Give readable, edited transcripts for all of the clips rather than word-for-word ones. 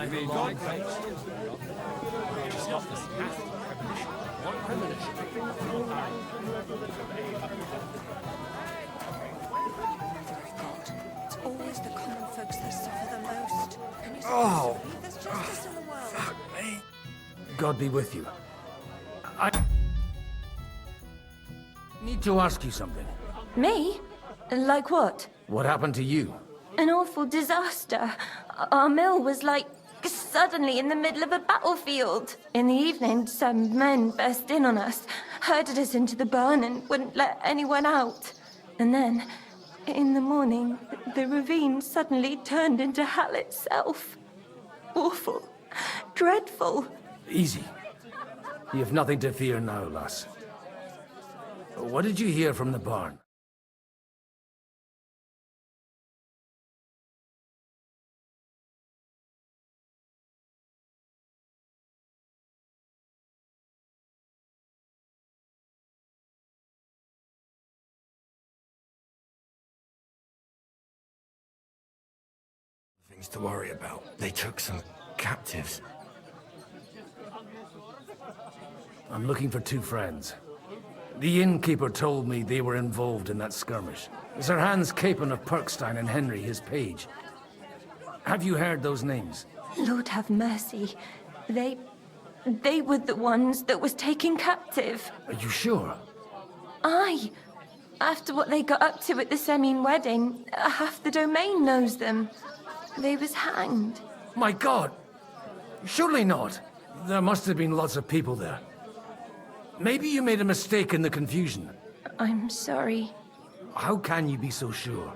I mean, God knows. Stop this. What premonition? It's always the common folks that suffer the most. Can you believe there's justice in the world? Fuck me. God be with you. I need to ask you something. Me? Like what? What happened to you? An awful disaster. Our mill was like suddenly in the middle of a battlefield. In the evening, some men burst in on us, herded us into the barn and wouldn't let anyone out. And then, in the morning, the ravine suddenly turned into hell itself. Awful. Dreadful. Easy. You have nothing to fear now, lass. What did you hear from the barn? Things to worry about. They took some captives. I'm looking for two friends. The innkeeper told me they were involved in that skirmish. Sir Hans Capon of Perkstein and Henry, his page. Have you heard those names? Lord have mercy. They were the ones that was taken captive. Are you sure? Aye. After what they got up to at the Semine wedding, half the domain knows them. They was hanged. My God! Surely not. There must have been lots of people there. Maybe you made a mistake in the confusion. I'm sorry. How can you be so sure?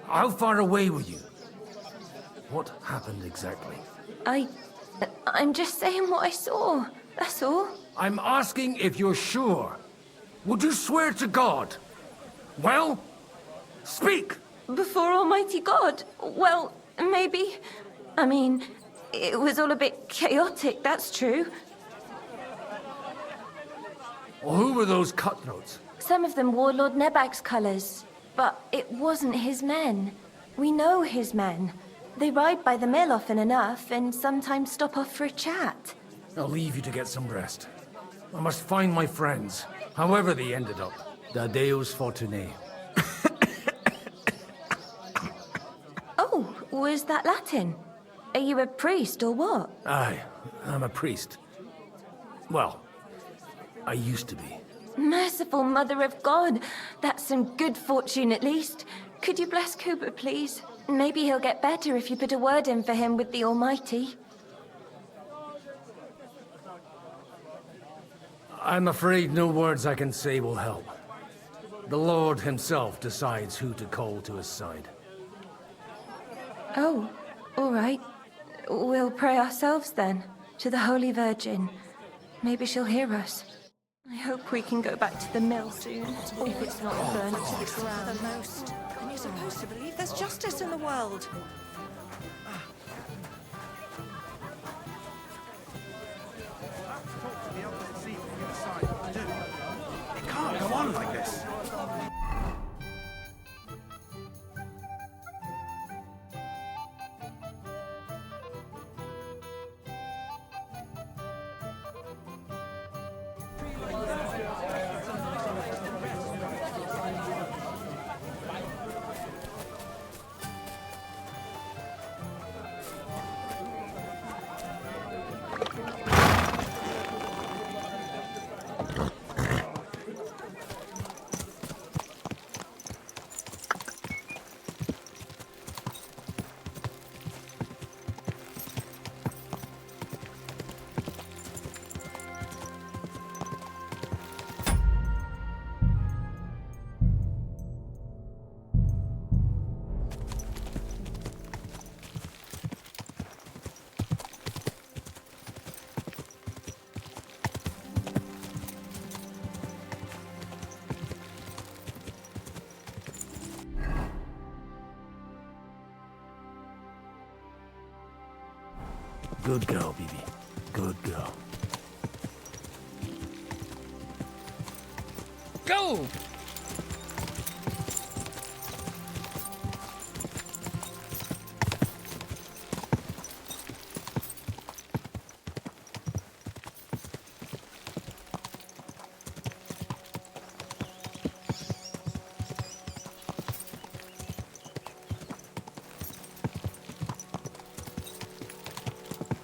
How far away were you? What happened exactly? I'm just saying what I saw. That's all. I'm asking if you're sure. Would you swear to God? Well, speak! Before Almighty God? Well, maybe. I mean, it was all a bit chaotic, that's true. Well, who were those cutthroats? Some of them wore Lord Nebak's colours, but it wasn't his men. We know his men. They ride by the mill often enough, and sometimes stop off for a chat. I'll leave you to get some rest. I must find my friends, however they ended up. Da Deus Fortunae. Oh, was that Latin? Are you a priest or what? Aye, I'm a priest. Well, I used to be. Merciful Mother of God, that's some good fortune at least. Could you bless Cooper, please? Maybe he'll get better if you put a word in for him with the Almighty. I'm afraid no words I can say will help. The Lord himself decides who to call to his side. Oh, all right. We'll pray ourselves then, to the Holy Virgin. Maybe she'll hear us. I hope we can go back to the mill soon, if it's not burnt to the ground. The most. And you're supposed to believe there's justice in the world. It can't go on like this. Good girl, Bibi. Good girl. Go!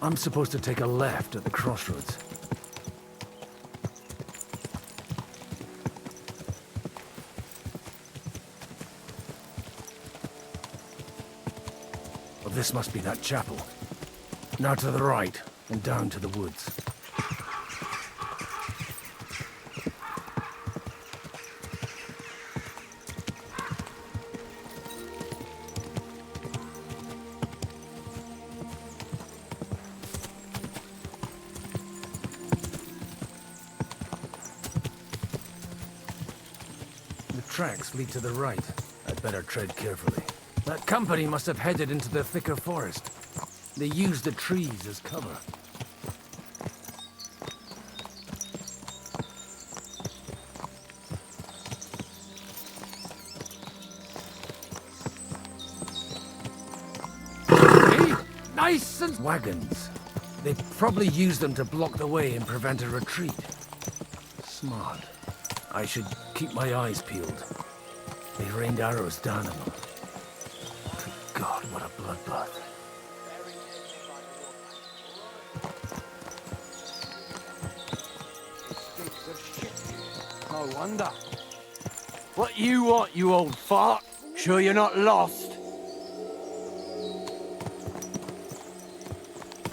I'm supposed to take a left at the crossroads. Well, this must be that chapel. Now to the right, and down to the woods. The tracks lead to the right. I'd better tread carefully. That company must have headed into the thicker forest. They used the trees as cover. Hey, nice and wagons. They probably used them to block the way and prevent a retreat. Smart. I should keep my eyes peeled. They rained arrows down on them. Good God, what a bloodbath. No wonder. What you want, you old fart? Sure you're not lost?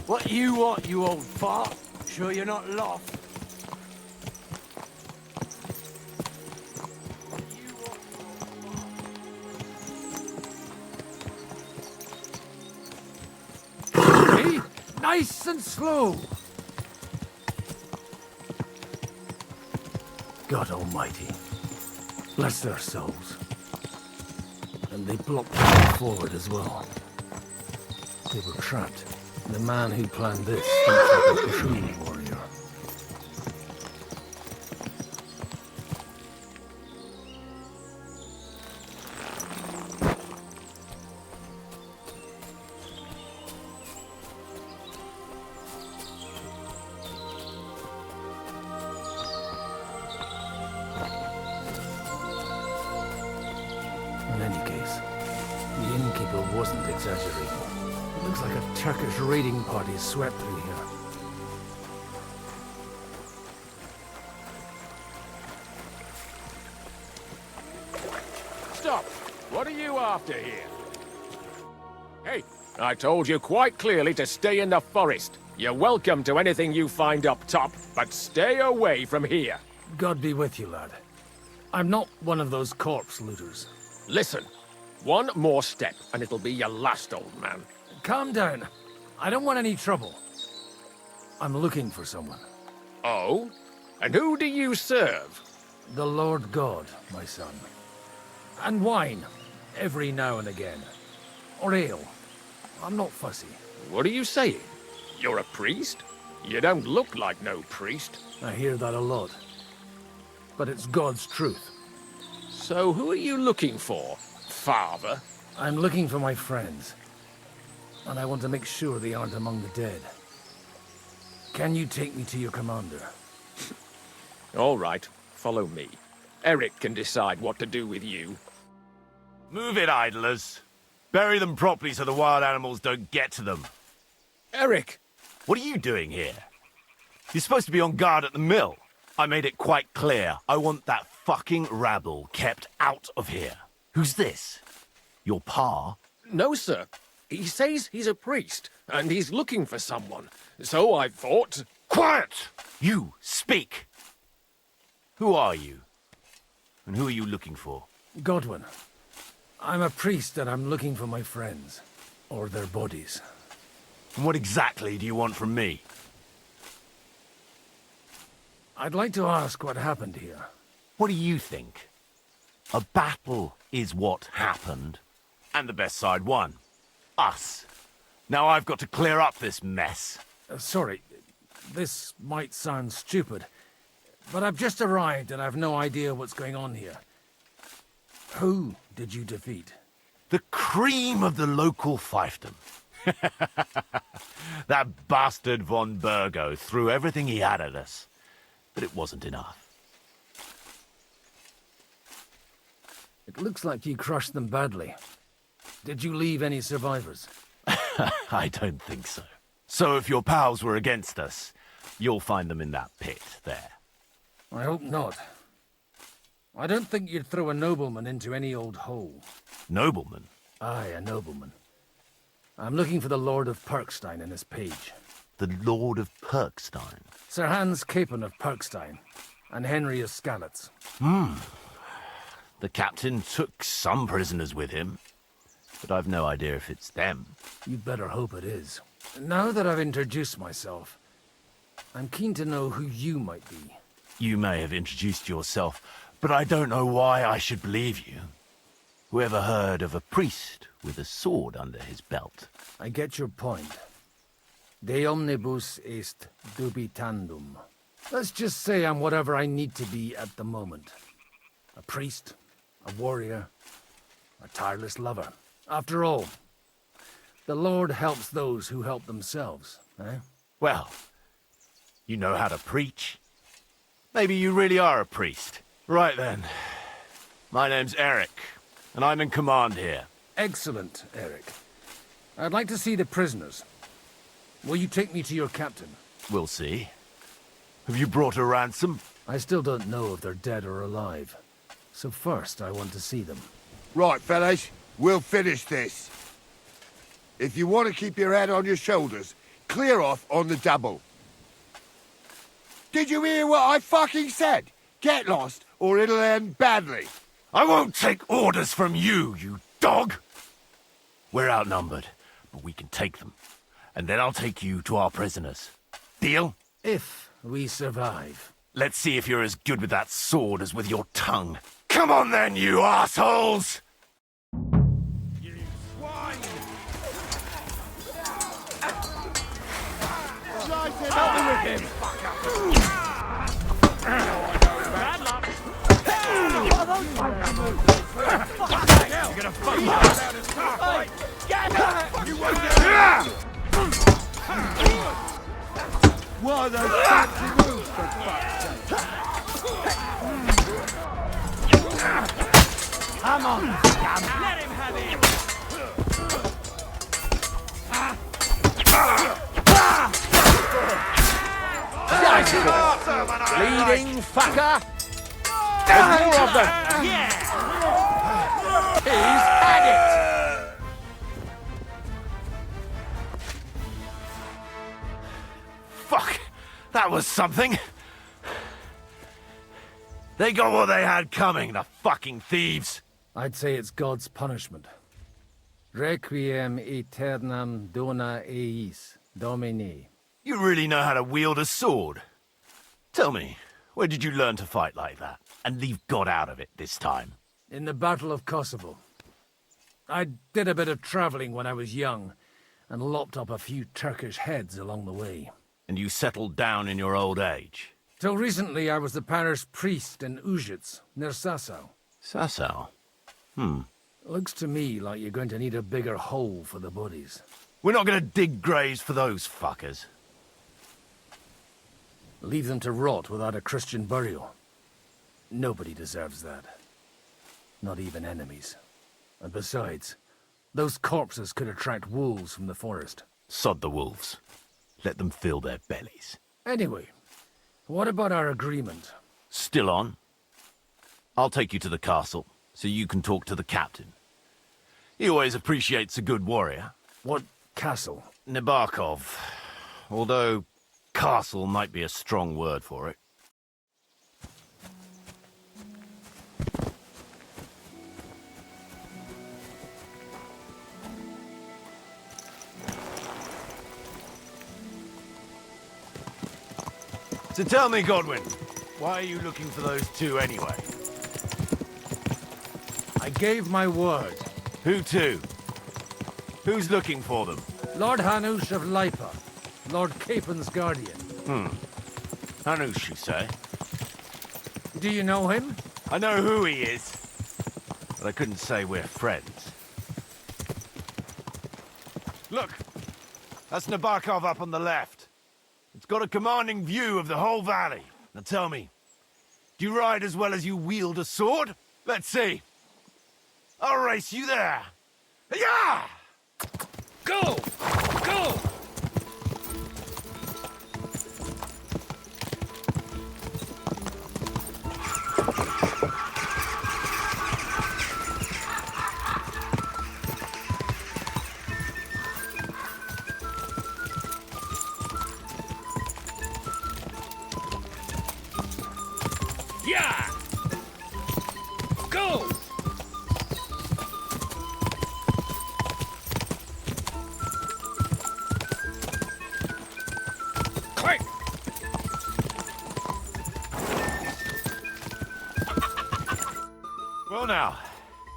What you want, you old fart? Sure you're not lost? Hey, nice and slow. God Almighty, bless their souls. And they blocked the way forward as well. They were trapped. The man who planned this looks like a true warrior. In any case, the innkeeper wasn't exaggerating. It looks like a Turkish raiding party swept through here. Stop! What are you after here? Hey, I told you quite clearly to stay in the forest. You're welcome to anything you find up top, but stay away from here. God be with you, lad. I'm not one of those corpse looters. Listen, one more step and it'll be your last, old man. Calm down. I don't want any trouble. I'm looking for someone. Oh? And who do you serve? The Lord God, my son. And wine, every now and again. Or ale. I'm not fussy. What are you saying? You're a priest? You don't look like no priest. I hear that a lot. But it's God's truth. So who are you looking for, father? I'm looking for my friends. And I want to make sure they aren't among the dead. Can you take me to your commander? All right, follow me. Eric can decide what to do with you. Move it, idlers. Bury them properly so the wild animals don't get to them. Eric! What are you doing here? You're supposed to be on guard at the mill. I made it quite clear. I want that fucking rabble kept out of here. Who's this? Your pa? No, sir. He says he's a priest, and he's looking for someone. So I thought... Quiet! You, speak! Who are you? And who are you looking for? Godwin. I'm a priest and I'm looking for my friends. Or their bodies. And what exactly do you want from me? I'd like to ask what happened here. What do you think? A battle is what happened. And the best side won. Us. Now I've got to clear up this mess. Sorry, this might sound stupid, but I've just arrived and I've no idea what's going on here. Who did you defeat? The cream of the local fiefdom. That bastard von Burgo threw everything he had at us, but it wasn't enough. It looks like you crushed them badly. Did you leave any survivors? I don't think so. So if your pals were against us, you'll find them in that pit there. I hope not. I don't think you'd throw a nobleman into any old hole. Nobleman? Aye, a nobleman. I'm looking for the Lord of Perkstein and his page. The Lord of Perkstein? Sir Hans Capon of Perkstein, and Henry of Skalitz. The captain took some prisoners with him, but I've no idea if it's them. You'd better hope it is. Now that I've introduced myself, I'm keen to know who you might be. You may have introduced yourself, but I don't know why I should believe you. Whoever heard of a priest with a sword under his belt? I get your point. De omnibus est dubitandum. Let's just say I'm whatever I need to be at the moment. A priest, a warrior, a tireless lover. After all, the Lord helps those who help themselves, eh? Well, you know how to preach. Maybe you really are a priest. Right then. My name's Eric, and I'm in command here. Excellent, Eric. I'd like to see the prisoners. Will you take me to your captain? We'll see. Have you brought a ransom? I still don't know if they're dead or alive. So first, I want to see them. Right, fellas, we'll finish this. If you want to keep your head on your shoulders, clear off on the double. Did you hear what I fucking said? Get lost, or it'll end badly. I won't take orders from you, you dog! We're outnumbered, but we can take them. And then I'll take you to our prisoners. Deal? If we survive. Let's see if you're as good with that sword as with your tongue. Come on then, you assholes! You swine! Help me with him! Bad luck! You're gonna fuck me up! Get her! You won't get her! What are those fancy moves, for fuck's sake? Come on, scum. Let him have it! Bleeding fucker. There's more of them! Yeah. He's had it. Fuck! That was something! They got what they had coming, the fucking thieves! I'd say it's God's punishment. Requiem aeternam dona eis, Domine. You really know how to wield a sword? Tell me, where did you learn to fight like that? And leave God out of it this time? In the Battle of Kosovo. I did a bit of traveling when I was young, and lopped up a few Turkish heads along the way. And you settled down in your old age? Till recently, I was the parish priest in Ujits, near Sasau. Sasau? Looks to me like you're going to need a bigger hole for the bodies. We're not gonna dig graves for those fuckers. Leave them to rot without a Christian burial. Nobody deserves that. Not even enemies. And besides, those corpses could attract wolves from the forest. Sod the wolves. Let them fill their bellies. Anyway, what about our agreement? Still on? I'll take you to the castle, so you can talk to the captain. He always appreciates a good warrior. What castle? Nebakov. Although, castle might be a strong word for it. So tell me, Godwin, why are you looking for those two anyway? I gave my word. Who to? Who's looking for them? Lord Hanush of Lipa, Lord Capon's guardian. Hanush, you say? Do you know him? I know who he is, but I couldn't say we're friends. Look, that's Nebakov up on the left. It's got a commanding view of the whole valley. Now tell me, do you ride as well as you wield a sword? Let's see. I'll race you there. Yeah! Go! Go!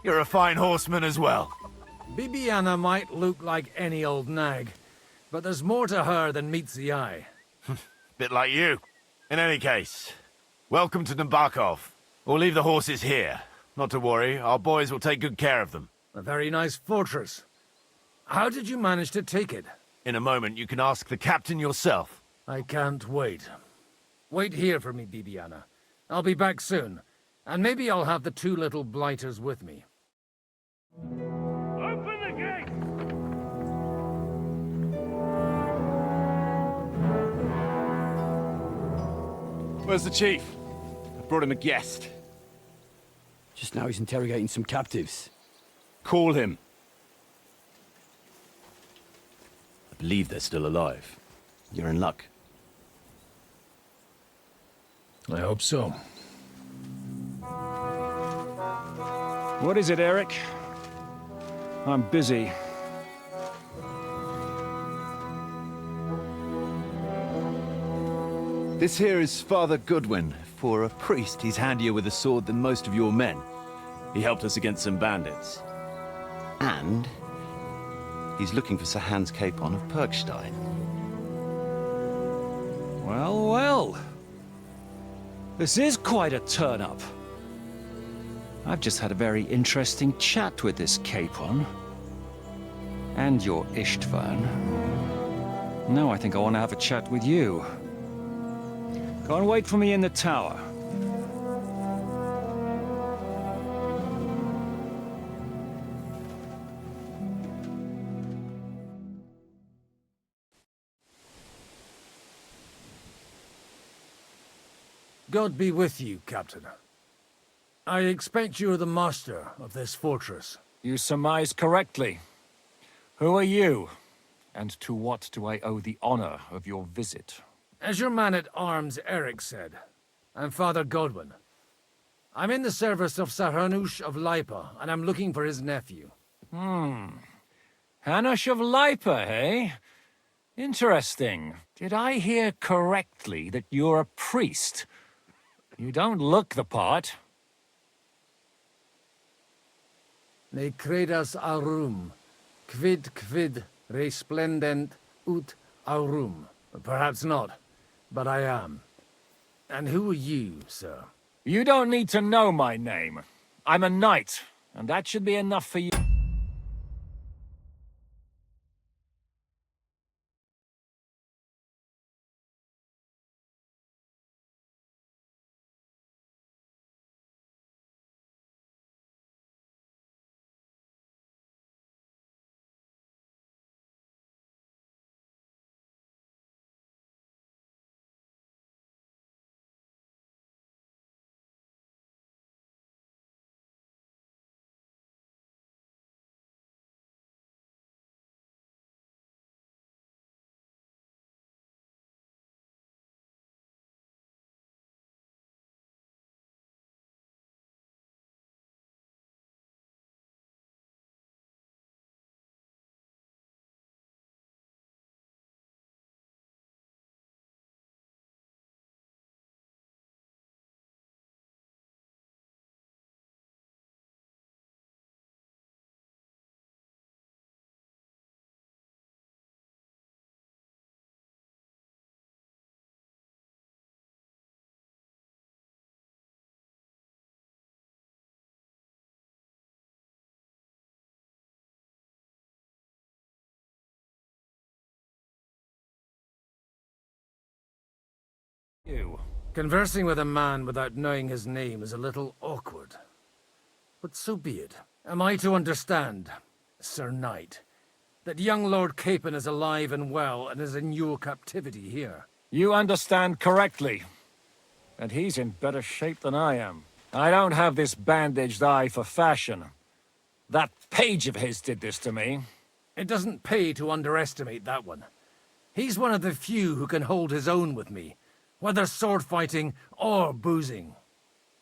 You're a fine horseman as well. Bibiana might look like any old nag, but there's more to her than meets the eye. Bit like you. In any case, welcome to Nebakov. We'll leave the horses here. Not to worry, our boys will take good care of them. A very nice fortress. How did you manage to take it? In a moment, you can ask the captain yourself. I can't wait. Wait here for me, Bibiana. I'll be back soon, and maybe I'll have the two little blighters with me. Open the gate! Where's the chief? I brought him a guest. Just now he's interrogating some captives. Call him. I believe they're still alive. You're in luck. I hope so. What is it, Eric? I'm busy. This here is Father Goodwin. For a priest, he's handier with a sword than most of your men. He helped us against some bandits. And he's looking for Sir Hans Capon of Perkstein. Well, well. This is quite a turn-up. I've just had a very interesting chat with this Capon. And your Ishtvan. Now I think I want to have a chat with you. Go and wait for me in the tower. God be with you, Captain. I expect you're the master of this fortress. You surmise correctly. Who are you? And to what do I owe the honor of your visit? As your man-at-arms Eric said, I'm Father Godwin. I'm in the service of Sir Hanush of Lipa, and I'm looking for his nephew. Hanush of Lipa, eh? Interesting. Did I hear correctly that you're a priest? You don't look the part. Ne credas aurum, quid resplendent ut aurum. Perhaps not, but I am. And who are you, sir? You don't need to know my name. I'm a knight, and that should be enough for you. Conversing with a man without knowing his name is a little awkward. But so be it. Am I to understand, Sir Knight, that young Lord Capon is alive and well and is in your captivity here? You understand correctly. And he's in better shape than I am. I don't have this bandaged eye for fashion. That page of his did this to me. It doesn't pay to underestimate that one. He's one of the few who can hold his own with me, whether sword fighting or boozing.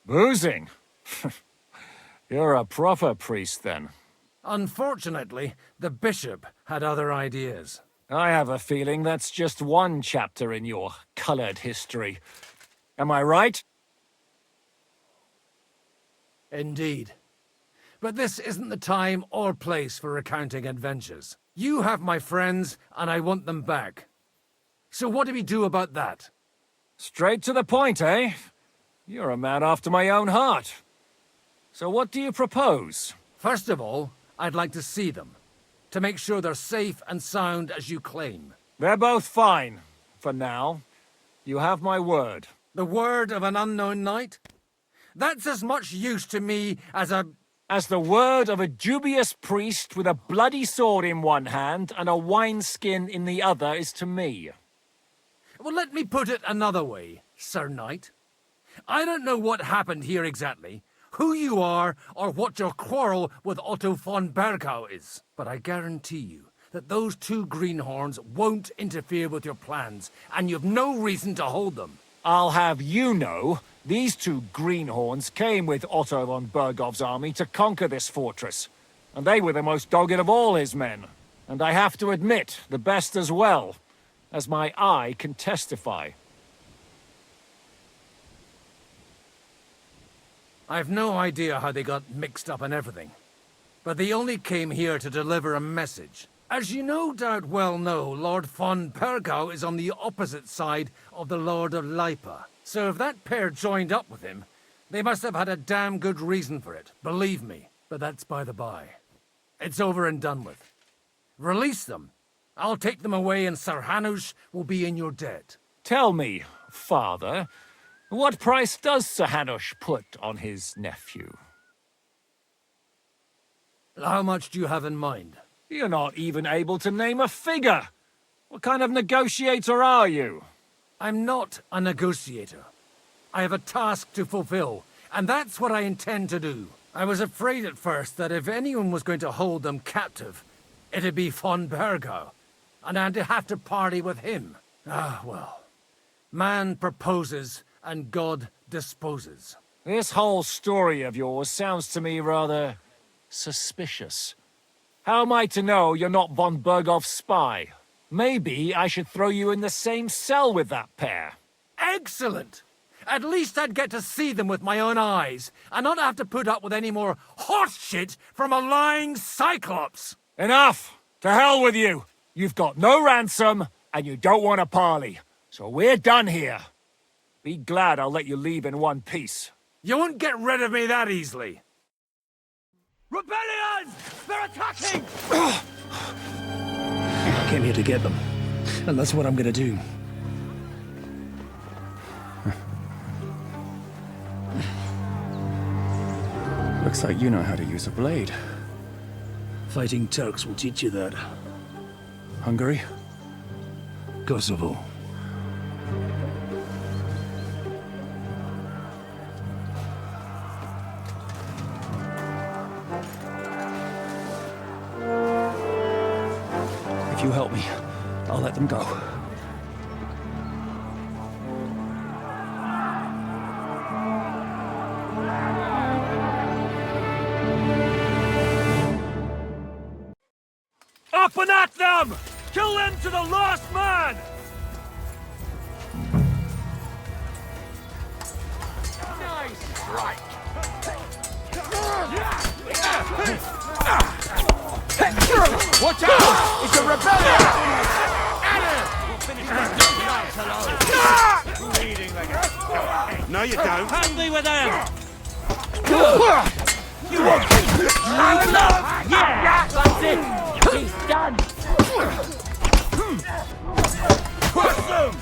Boozing? You're a proper priest, then. Unfortunately, the bishop had other ideas. I have a feeling that's just one chapter in your colored history. Am I right? Indeed. But this isn't the time or place for recounting adventures. You have my friends, and I want them back. So what do we do about that? Straight to the point, eh? You're a man after my own heart. So what do you propose? First of all, I'd like to see them, to make sure they're safe and sound as you claim. They're both fine, for now. You have my word. The word of an unknown knight? That's as much use to me as the word of a dubious priest with a bloody sword in one hand and a wineskin in the other is to me. Well, let me put it another way, Sir Knight. I don't know what happened here exactly, who you are, or what your quarrel with Otto von Bergau is. But I guarantee you that those two greenhorns won't interfere with your plans, and you've no reason to hold them. I'll have you know, these two greenhorns came with Otto von Bergov's army to conquer this fortress, and they were the most dogged of all his men. And I have to admit, the best as well, as my eye can testify. I've no idea how they got mixed up in everything, but they only came here to deliver a message. As you no doubt well know, Lord von Bergau is on the opposite side of the Lord of Lipa. So if that pair joined up with him, they must have had a damn good reason for it, believe me. But that's by the by. It's over and done with. Release them. I'll take them away and Sir Hanush will be in your debt. Tell me, father, what price does Sir Hanush put on his nephew? How much do you have in mind? You're not even able to name a figure. What kind of negotiator are you? I'm not a negotiator. I have a task to fulfill, and that's what I intend to do. I was afraid at first that if anyone was going to hold them captive, it'd be von Bergau, and I'd have to party with him. Ah, well. Man proposes, and God disposes. This whole story of yours sounds to me rather suspicious. How am I to know you're not von Bergov's spy? Maybe I should throw you in the same cell with that pair. Excellent! At least I'd get to see them with my own eyes, and not have to put up with any more horse shit from a lying cyclops! Enough! To hell with you! You've got no ransom, and you don't want a parley. So we're done here. Be glad I'll let you leave in one piece. You won't get rid of me that easily. Rebellion! They're attacking! I came here to get them, and that's what I'm gonna do. Looks like you know how to use a blade. Fighting Turks will teach you that. Hungary? Kosovo. If you help me, I'll let them go. Up and at them! Kill them to the last man! Nice strike. Watch out! It's a rebellion! No, you don't. Handy with them! You won't. Yeah, that's it! He's done! Push them!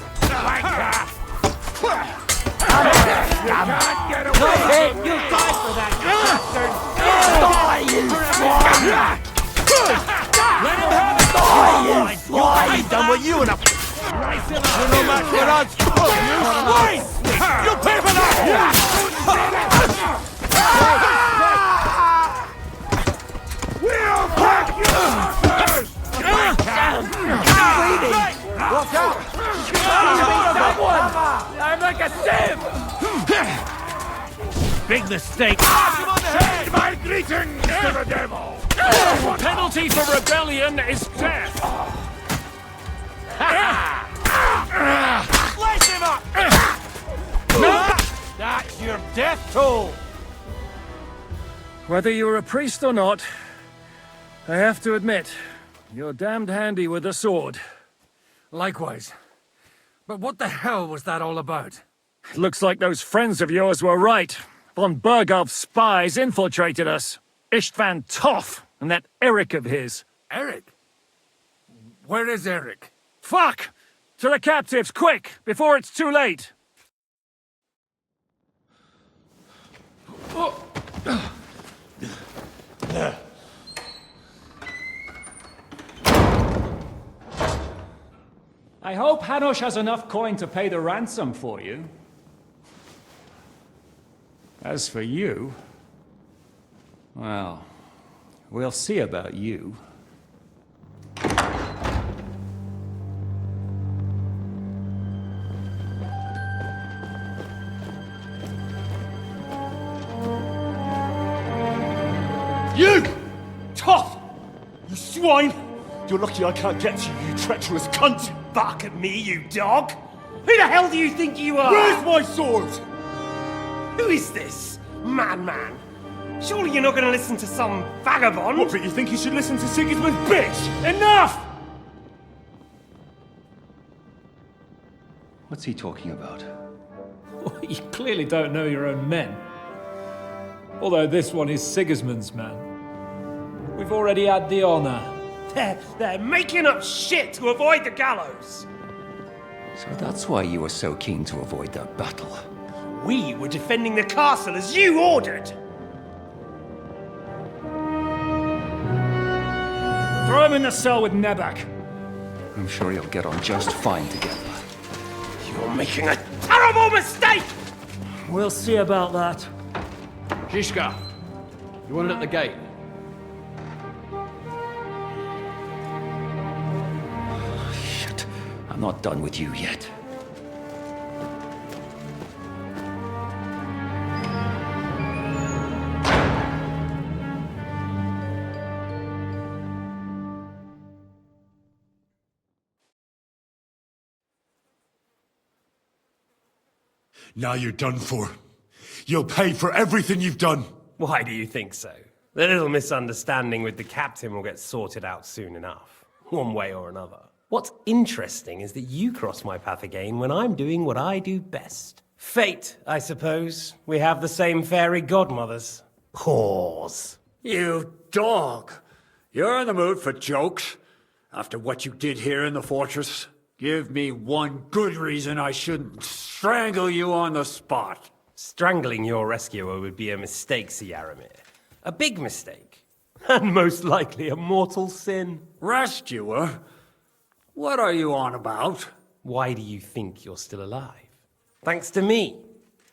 That's it! You die for that, bastard! Die, you swine! Let him have it! Die, you swine! I ain't done with you enough. You're no match for us. Wait! You pay for that! We'll pack you first! Watch out! I'm like a sieve! Big mistake! Send my greetings to the devil! Penalty for rebellion is death! Slice him up! That's your death toll! Whether you're a priest or not, I have to admit, you're damned handy with a sword. Likewise. But what the hell was that all about? It looks like those friends of yours were right. Von Bergov's spies infiltrated us. Istvan Toth and that Eric of his. Eric? Where is Eric? Fuck! To the captives, quick, before it's too late! I hope Hanush has enough coin to pay the ransom for you. As for you, well, we'll see about you. You! Toth! You swine! You're lucky I can't get to you, you treacherous cunt! Bark at me, you dog! Who the hell do you think you are? Where's my sword? Who is this? Madman! Surely you're not gonna listen to some vagabond? What, but you think you should listen to Sigismund's bitch? Enough! What's he talking about? Well, you clearly don't know your own men. Although this one is Sigismund's man. We've already had the honor. They're making up shit to avoid the gallows! So that's why you were so keen to avoid that battle. We were defending the castle as you ordered! Throw him in the cell with Nebak. I'm sure you'll get on just fine together. You're making a terrible mistake! We'll see about that. Zizka, you want it at the gate? Shit, I'm not done with you yet. Now you're done for. You'll pay for everything you've done. Why do you think so? The little misunderstanding with the captain will get sorted out soon enough, one way or another. What's interesting is that you cross my path again when I'm doing what I do best. Fate, I suppose. We have the same fairy godmothers. Whores. You dog! You're in the mood for jokes? After what you did here in the fortress? Give me one good reason I shouldn't strangle you on the spot. Strangling your rescuer would be a mistake, Yaramir. A big mistake. And most likely a mortal sin. Rescuer? What are you on about? Why do you think you're still alive? Thanks to me.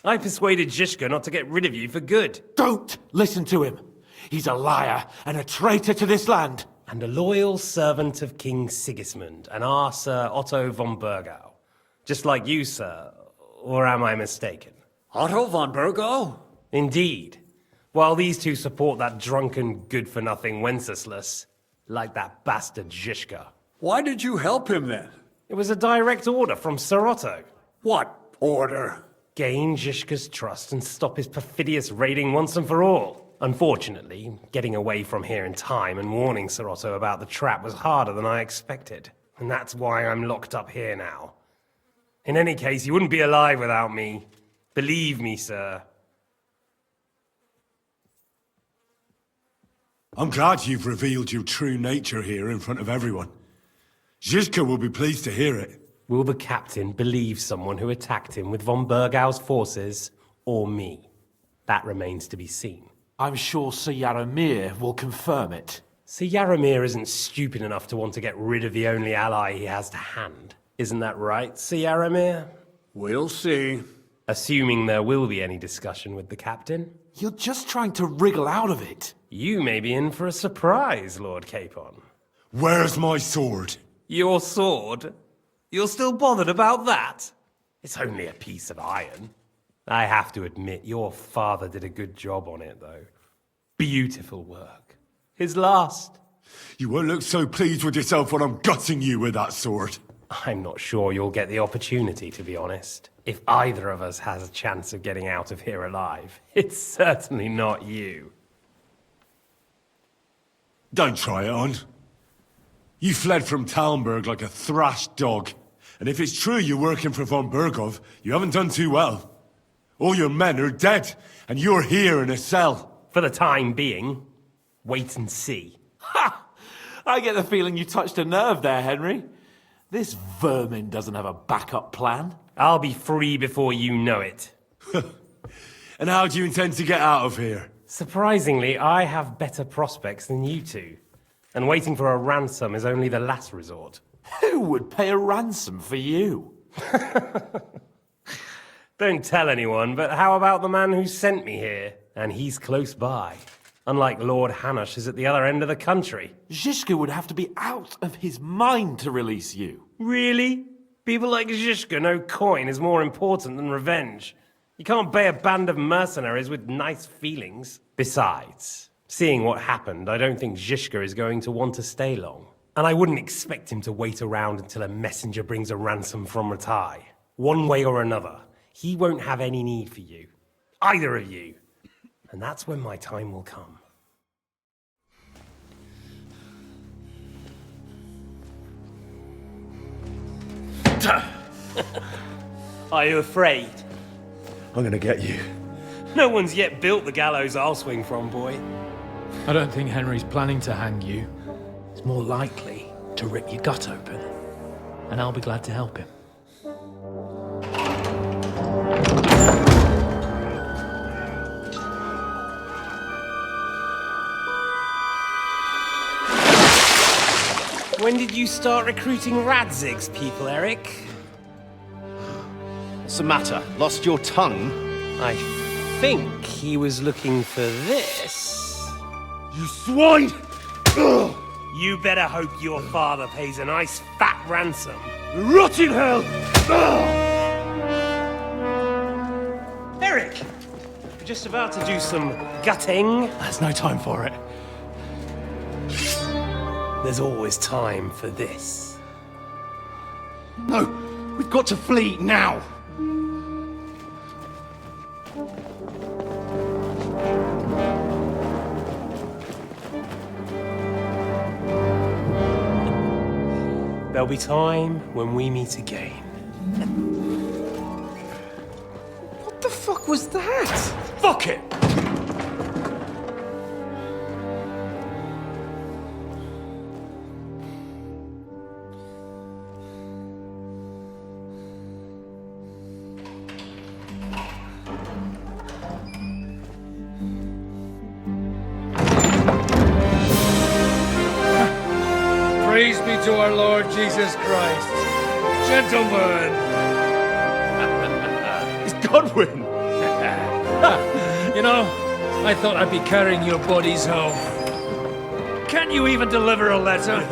I persuaded Zizka not to get rid of you for good. Don't listen to him. He's a liar and a traitor to this land. And a loyal servant of King Sigismund and our Sir Otto von Bergau. Just like you, sir. Or am I mistaken? Otto von Bergau? Indeed. While these two support that drunken, good-for-nothing Wenceslas, like that bastard Zizka. Why did you help him then? It was a direct order from Sir Otto. What order? Gain Zizka's trust and stop his perfidious raiding once and for all. Unfortunately, getting away from here in time and warning Sir Otto about the trap was harder than I expected. And that's why I'm locked up here now. In any case, you wouldn't be alive without me. Believe me, sir. I'm glad you've revealed your true nature here in front of everyone. Zizka will be pleased to hear it. Will the captain believe someone who attacked him with von Bergau's forces, or me? That remains to be seen. I'm sure Sir Yaramir will confirm it. Sir Yaramir isn't stupid enough to want to get rid of the only ally he has to hand. Isn't that right, Sir Yaramir? We'll see. Assuming there will be any discussion with the captain. You're just trying to wriggle out of it. You may be in for a surprise, Lord Capon. Where's my sword? Your sword? You're still bothered about that? It's only a piece of iron. I have to admit, your father did a good job on it, though. Beautiful work. His last. You won't look so pleased with yourself when I'm gutting you with that sword. I'm not sure you'll get the opportunity, to be honest. If either of us has a chance of getting out of here alive, it's certainly not you. Don't try it on. You fled from Talmberg like a thrashed dog. And if it's true you're working for von Bergov, you haven't done too well. All your men are dead, and you're here in a cell. For the time being, wait and see. Ha! I get the feeling you touched a nerve there, Henry. This vermin doesn't have a backup plan. I'll be free before you know it. And how do you intend to get out of here? Surprisingly, I have better prospects than you two. And waiting for a ransom is only the last resort. Who would pay a ransom for you? Don't tell anyone, but how about the man who sent me here? And he's close by. Unlike Lord Hanush is at the other end of the country. Zhishka would have to be out of his mind to release you. Really? People like Zhishka know coin is more important than revenge. You can't pay a band of mercenaries with nice feelings. Besides, seeing what happened, I don't think Zhishka is going to want to stay long. And I wouldn't expect him to wait around until a messenger brings a ransom from Ratai. One way or another, he won't have any need for you. Either of you. And that's when my time will come. Are you afraid? I'm gonna get you. No one's yet built the gallows I'll swing from, boy. I don't think Henry's planning to hang you. He's more likely to rip your gut open. And I'll be glad to help him. When did you start recruiting Radzig's people, Eric? What's the matter? Lost your tongue? I think he was looking for this. You swine! Ugh. You better hope your father pays a nice fat ransom. Rot in hell! Eric! We're just about to do some gutting. There's no time for it. There's always time for this. No, we've got to flee now. There'll be time when we meet again. What the fuck was that? Fuck it! Praise be to our Lord Jesus Christ. Gentlemen! It's Godwin! You know, I thought I'd be carrying your bodies home. Can't you even deliver a letter?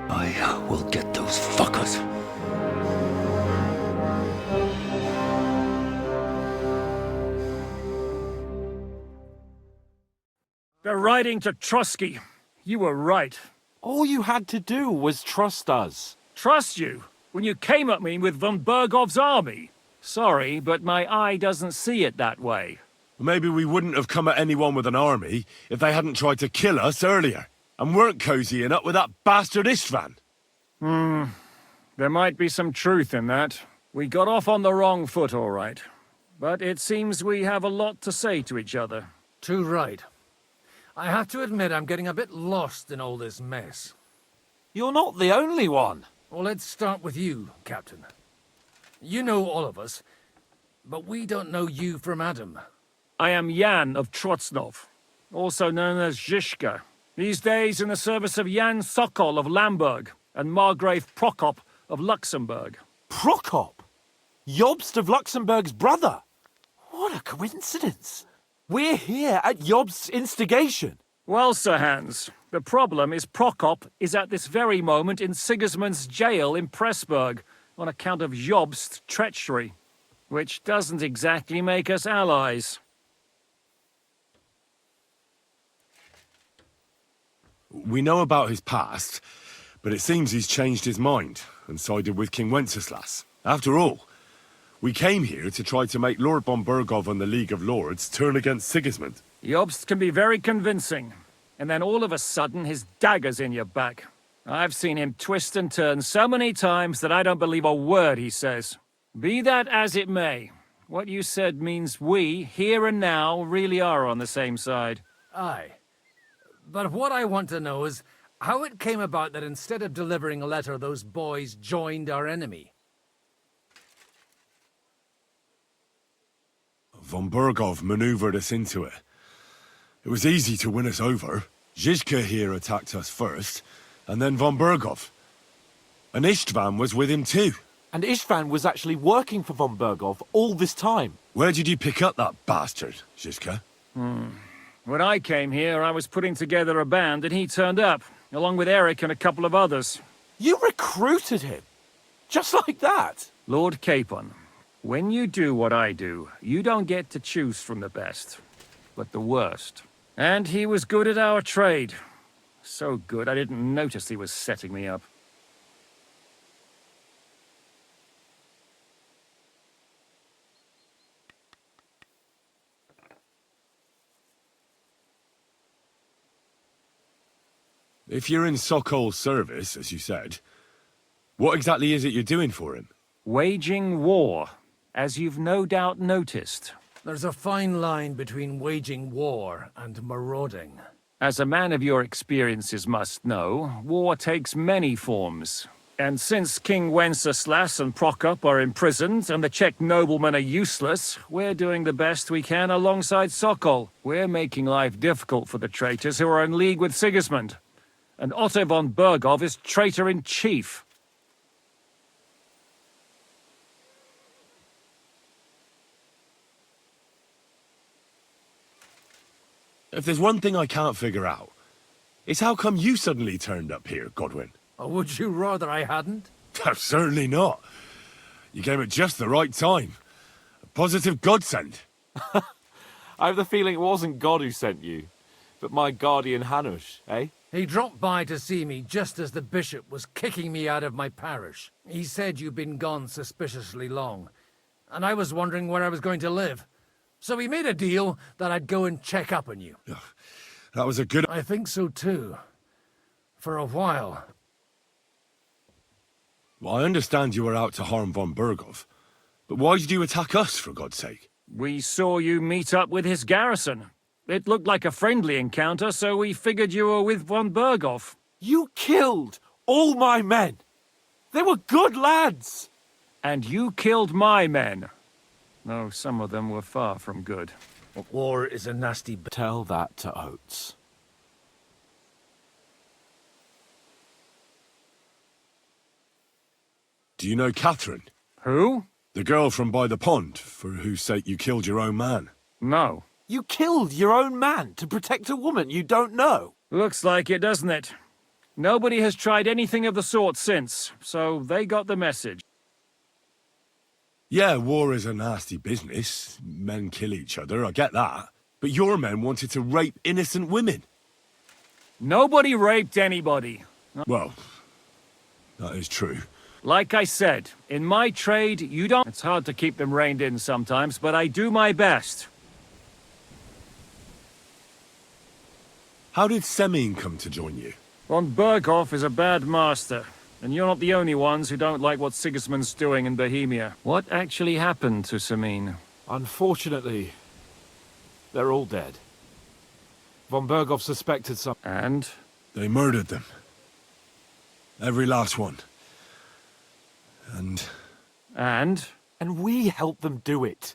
I will get those fuckers. They're riding to Trusky. You were right. All you had to do was trust us. Trust you? When you came at me with von Bergov's army? Sorry, but my eye doesn't see it that way. Maybe we wouldn't have come at anyone with an army if they hadn't tried to kill us earlier, and weren't cozying up with that bastard Istvan. There might be some truth in that. We got off on the wrong foot, all right. But it seems we have a lot to say to each other. Too right. I have to admit I'm getting a bit lost in all this mess. You're not the only one. Well, let's start with you, Captain. You know all of us, but we don't know you from Adam. I am Jan of Trotsnov, also known as Zhishka. These days in the service of Jan Sokol of Lamberg and Margrave Prokop of Luxembourg. Prokop? Jobst of Luxembourg's brother? What a coincidence. We're here at Jobst's instigation. Well, Sir Hans, the problem is Prokop is at this very moment in Sigismund's jail in Pressburg on account of Jobst's treachery. which doesn't exactly make us allies. We know about his past, but it seems he's changed his mind and sided with King Wenceslas. After all, we came here to try to make Lord von Burgov and the League of Lords turn against Sigismund. Jobst can be very convincing, and then all of a sudden his dagger's in your back. I've seen him twist and turn so many times that I don't believe a word he says. Be that as it may, what you said means we, here and now, really are on the same side. Aye. But what I want to know is how it came about that instead of delivering a letter, those boys joined our enemy. Von Burgov maneuvered us into it. It was easy to win us over. Zizka here attacked us first, and then von Burgov. And Istvan was with him too. And Istvan was actually working for von Burgov all this time. Where did you pick up that bastard, Zizka? When I came here, I was putting together a band, and he turned up, along with Eric and a couple of others. You recruited him? Just like that? Lord Capon, when you do what I do, you don't get to choose from the best, but the worst. And he was good at our trade. So good, I didn't notice he was setting me up. If you're in Sokol's service, as you said, what exactly is it you're doing for him? Waging war, as you've no doubt noticed. There's a fine line between waging war and marauding. As a man of your experiences must know, war takes many forms. And since King Wenceslas and Prokop are imprisoned and the Czech noblemen are useless, we're doing the best we can alongside Sokol. We're making life difficult for the traitors who are in league with Sigismund. And Otto von Burgov is traitor-in-chief. If there's one thing I can't figure out, it's how come you suddenly turned up here, Godwin? Or would you rather I hadn't? Certainly not. You came at just the right time. A positive godsend. I have the feeling it wasn't God who sent you, but my guardian Hanush, eh? He dropped by to see me just as the bishop was kicking me out of my parish. He said you'd been gone suspiciously long, and I was wondering where I was going to live. So we made a deal that I'd go and check up on you. That was a good... I think so too. For a while. Well, I understand you were out to harm von Burgov, but why did you attack us, for God's sake? We saw you meet up with his garrison. It looked like a friendly encounter, so we figured you were with von Burgov. You killed all my men! They were good lads! And you killed my men. Though some of them were far from good. War is a nasty... Tell that to Oates. Do you know Catherine? Who? The girl from by the pond, for whose sake you killed your own man. No. You killed your own man to protect a woman you don't know. Looks like it, doesn't it? Nobody has tried anything of the sort since, so they got the message. Yeah, war is a nasty business. Men kill each other, I get that. But your men wanted to rape innocent women. Nobody raped anybody. Well, that is true. Like I said, in my trade, you don't... It's hard to keep them reined in sometimes, but I do my best. How did Semyon come to join you? Von Burgov is a bad master, and you're not the only ones who don't like what Sigismund's doing in Bohemia. What actually happened to Semyon? Unfortunately, they're all dead. Von Burgov suspected some... And? They murdered them. Every last one. And... And? And we helped them do it.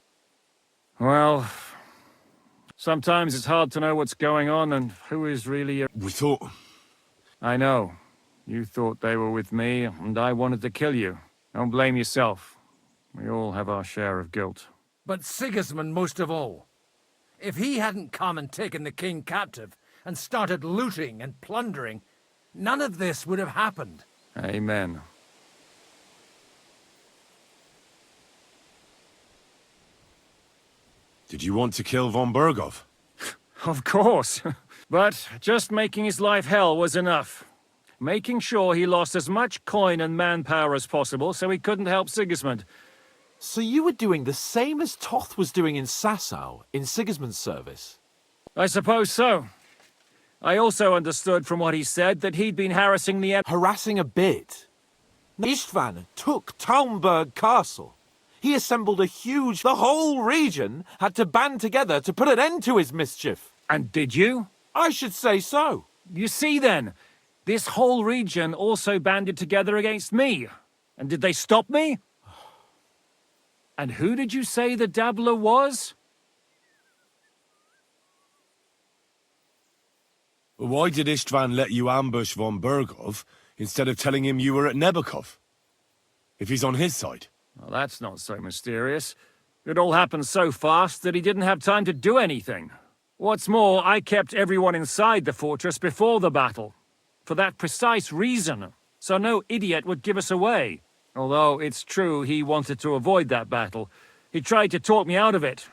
Well... Sometimes it's hard to know what's going on and who is really... We thought... I know. You thought they were with me, and I wanted to kill you. Don't blame yourself. We all have our share of guilt. But Sigismund most of all. If he hadn't come and taken the king captive, and started looting and plundering, none of this would have happened. Amen. Did you want to kill von Bergov? Of course. But just making his life hell was enough. Making sure he lost as much coin and manpower as possible so he couldn't help Sigismund. So you were doing the same as Toth was doing in Sasau, in Sigismund's service? I suppose so. I also understood from what he said that he'd been harassing the... Harassing a bit? Istvan took Taumburg Castle. He assembled a huge... The whole region had to band together to put an end to his mischief. And did you? I should say so. You see then, this whole region also banded together against me. And did they stop me? And who did you say the dabbler was? Why did Istvan let you ambush von Bergov instead of telling him you were at Nebakov? If he's on his side. Well, that's not so mysterious. It all happened so fast that he didn't have time to do anything. What's more, I kept everyone inside the fortress before the battle. For that precise reason, so no idiot would give us away. Although it's true he wanted to avoid that battle. He tried to talk me out of it.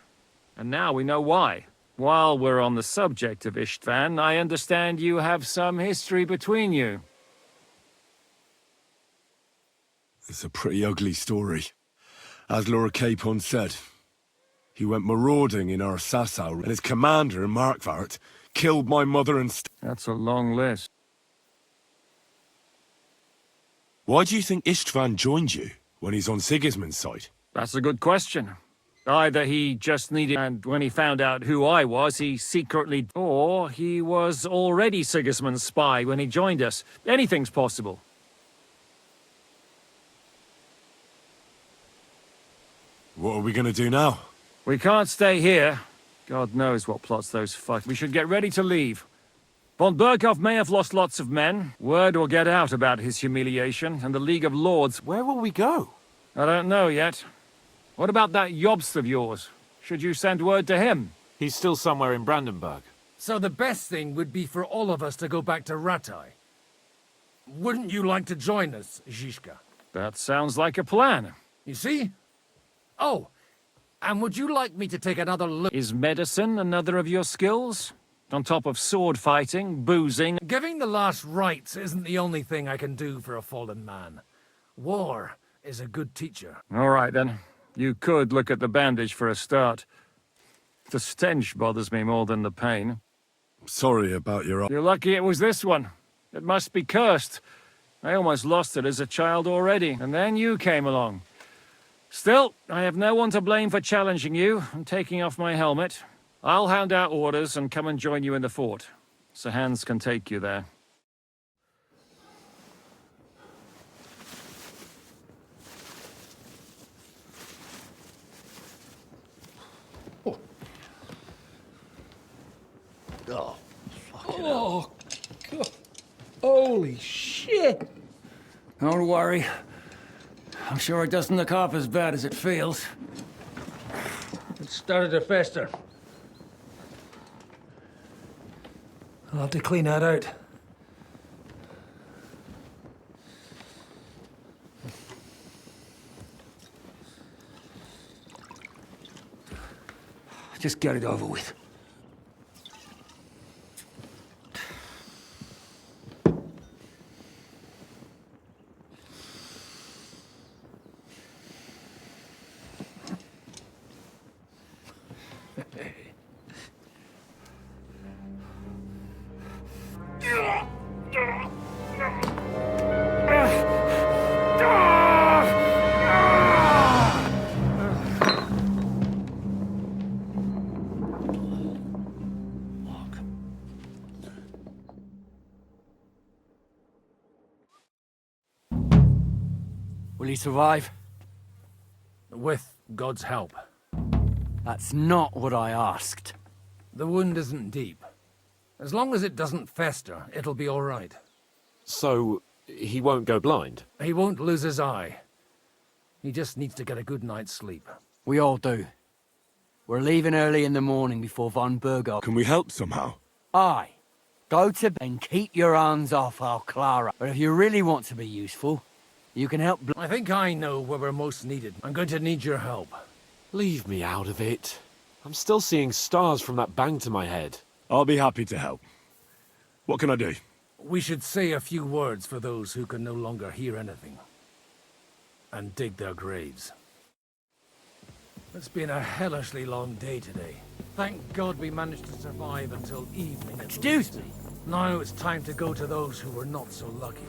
And now we know why. While we're on the subject of Istvan, I understand you have some history between you. It's a pretty ugly story. As Lord Capon said, he went marauding in our Sasau, and his commander, Markvart, killed my mother and... That's a long list. Why do you think Istvan joined you when he's on Sigismund's side? That's a good question. Either he just needed, and when he found out who I was, he secretly... Or he was already Sigismund's spy when he joined us. Anything's possible. What are we gonna do now? We can't stay here. God knows what plots those fuck. We should get ready to leave. Von Bergov may have lost lots of men. Word will get out about his humiliation, and the League of Lords... Where will we go? I don't know yet. What about that Jobst of yours? Should you send word to him? He's still somewhere in Brandenburg. So the best thing would be for all of us to go back to Ratai. Wouldn't you like to join us, Zizka? That sounds like a plan. You see? Oh, and would you like me to take another look? Is medicine another of your skills? On top of sword fighting, boozing... Giving the last rites isn't the only thing I can do for a fallen man. War is a good teacher. All right, then. You could look at the bandage for a start. The stench bothers me more than the pain. Sorry about your... You're lucky it was this one. It must be cursed. I almost lost it as a child already, and then you came along. Still, I have no one to blame for challenging you and taking off my helmet. I'll hand out orders and come and join you in the fort. Sir Hans can take you there. Oh, oh, God. Holy shit! Don't worry. I'm sure it doesn't look half as bad as it feels. It started to fester. I'll have to clean that out. Just get it over with. Will he survive? With God's help. That's not what I asked. The wound isn't deep. As long as it doesn't fester, it'll be all right. So, he won't go blind? He won't lose his eye. He just needs to get a good night's sleep. We all do. We're leaving early in the morning before von Bergov... Can we help somehow? Aye. Go to bed and keep your hands off our Clara. But if you really want to be useful, you can help... I think I know where we're most needed. I'm going to need your help. Leave me out of it. I'm still seeing stars from that bang to my head. I'll be happy to help. What can I do? We should say a few words for those who can no longer hear anything. And dig their graves. It's been a hellishly long day today. Thank God we managed to survive until evening. Excuse me. Now it's time to go to those who were not so lucky.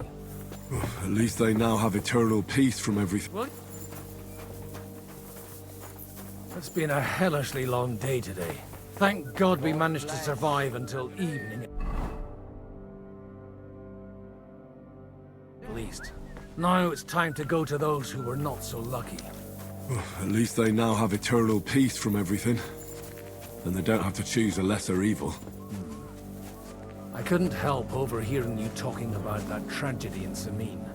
At least they now have eternal peace from everything. What? It's been a hellishly long day today. Thank God we managed to survive until evening. At least. Now it's time to go to those who were not so lucky. At least they now have eternal peace from everything. And they don't have to choose a lesser evil. I couldn't help overhearing you talking about that tragedy in Samine.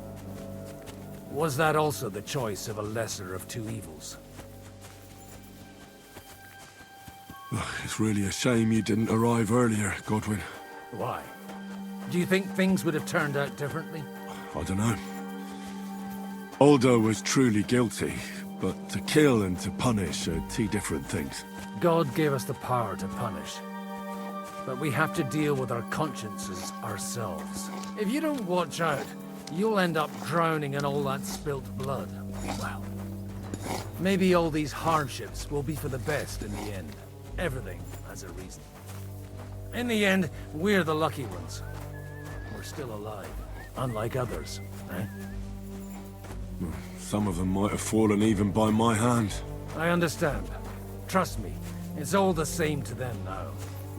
Was that also the choice of a lesser of two evils? It's really a shame you didn't arrive earlier, Godwin. Why? Do you think things would have turned out differently? I don't know. Aldo was truly guilty, but to kill and to punish are two different things. God gave us the power to punish. But we have to deal with our consciences ourselves. If you don't watch out, you'll end up drowning in all that spilt blood. Well, maybe all these hardships will be for the best in the end. Everything has a reason. In the end, we're the lucky ones. We're still alive, unlike others, eh? Some of them might have fallen even by my hand. I understand. Trust me, it's all the same to them now.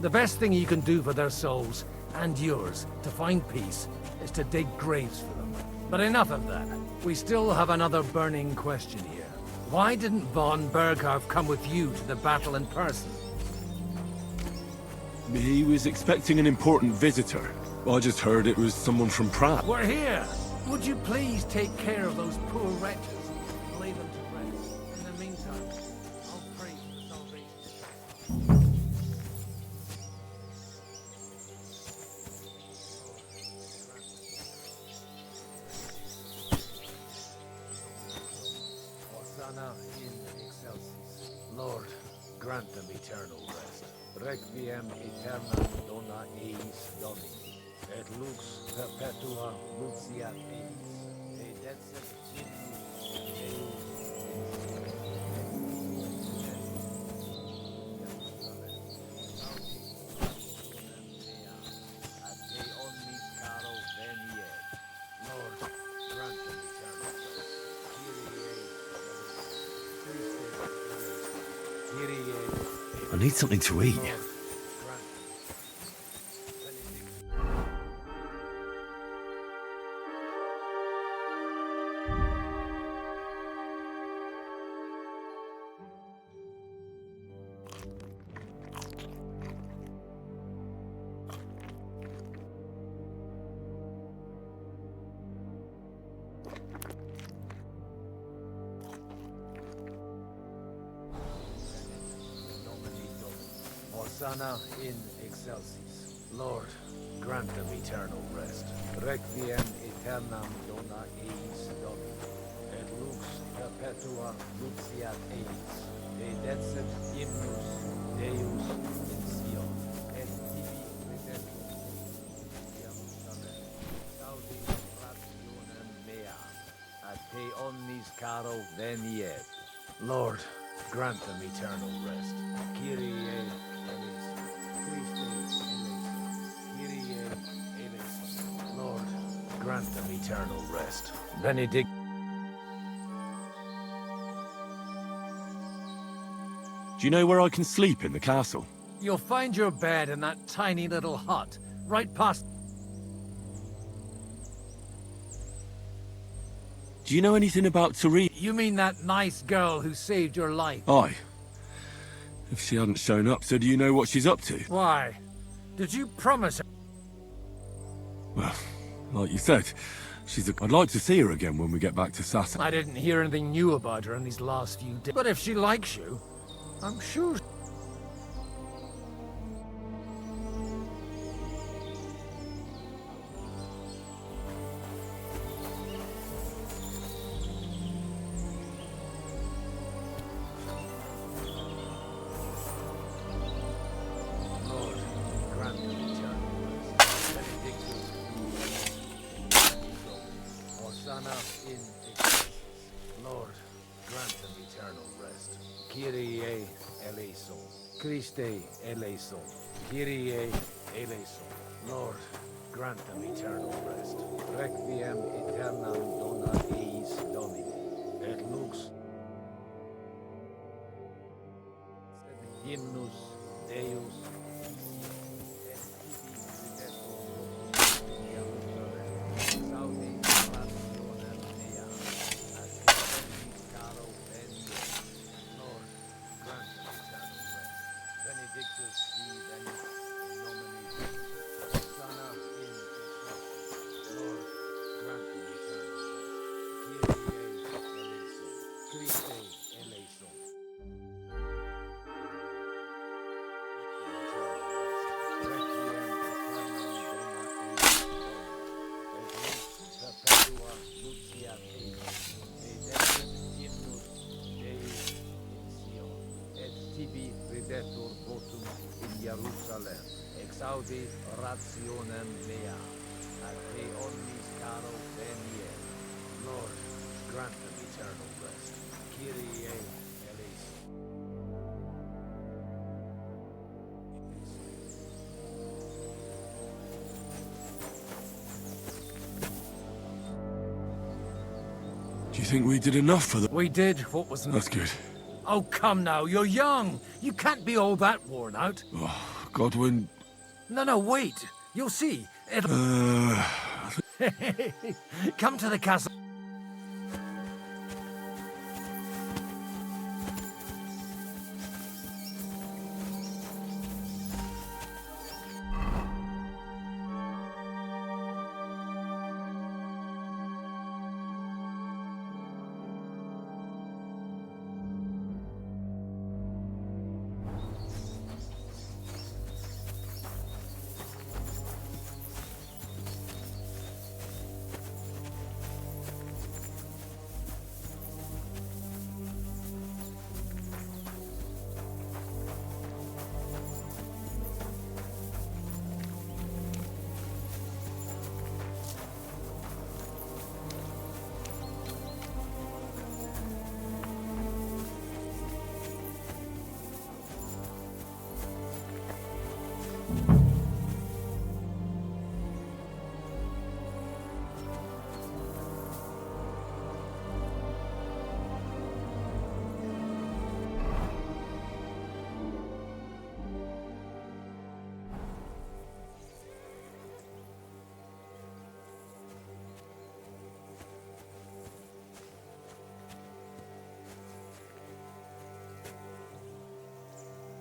The best thing you can do for their souls, and yours, to find peace, is to dig graves for them. But enough of that. We still have another burning question here. Why didn't von Berghoff come with you to the battle in person? He was expecting an important visitor. I just heard it was someone from Pratt. We're here! Would you please take care of those poor wretches? Lay them to rest. In the meantime, I'll pray for the salvation. Hosanna in excelsis. Lord, grant them eternal rest. Requiem aeternam dona eis Domini. Et lux perpetua luciat eis. Et decet Lord, grant them eternal rest. Kyrie, I need something to eat. Hosanna in excelsis. Lord, grant them eternal rest. Requiem aeternam dona eis Domini. Et lux perpetua luciat eis. Et decet hymnus Deus in Sion. Et tibi redemptum. Jerusalem. Saudi rationem mea. A te omnis caro veniet. Lord, grant them eternal rest. Kyrie eleison. Christe eleison. Kyrie eleison. Lord, grant them eternal rest. Benedict. Do you know where I can sleep in the castle? You'll find your bed in that tiny little hut, right past... Do you know anything about Therese? You mean that nice girl who saved your life? Aye. If she hadn't shown up, so do you know what she's up to? Why? Did you promise her? Well, like you said, I'd like to see her again when we get back to Sasson. I didn't hear anything new about her in these last few days. But if she likes you, I'm sure... Christe eleison. Kyrie eleison. Lord, grant them eternal rest. Requiem aeternam dona eis Domini. Et lux hymnus Deus Redetur votum in Jerusalem, exaudi rationem mea, at te omnis caro venie. Lord, grant them eternal rest. Kyrie eleison. Do you think we did enough for the... We did what was... That's good. Oh, come now, you're young. You can't be all that worn out. Oh, Godwin... No, wait. You'll see. It'll... Come to the castle.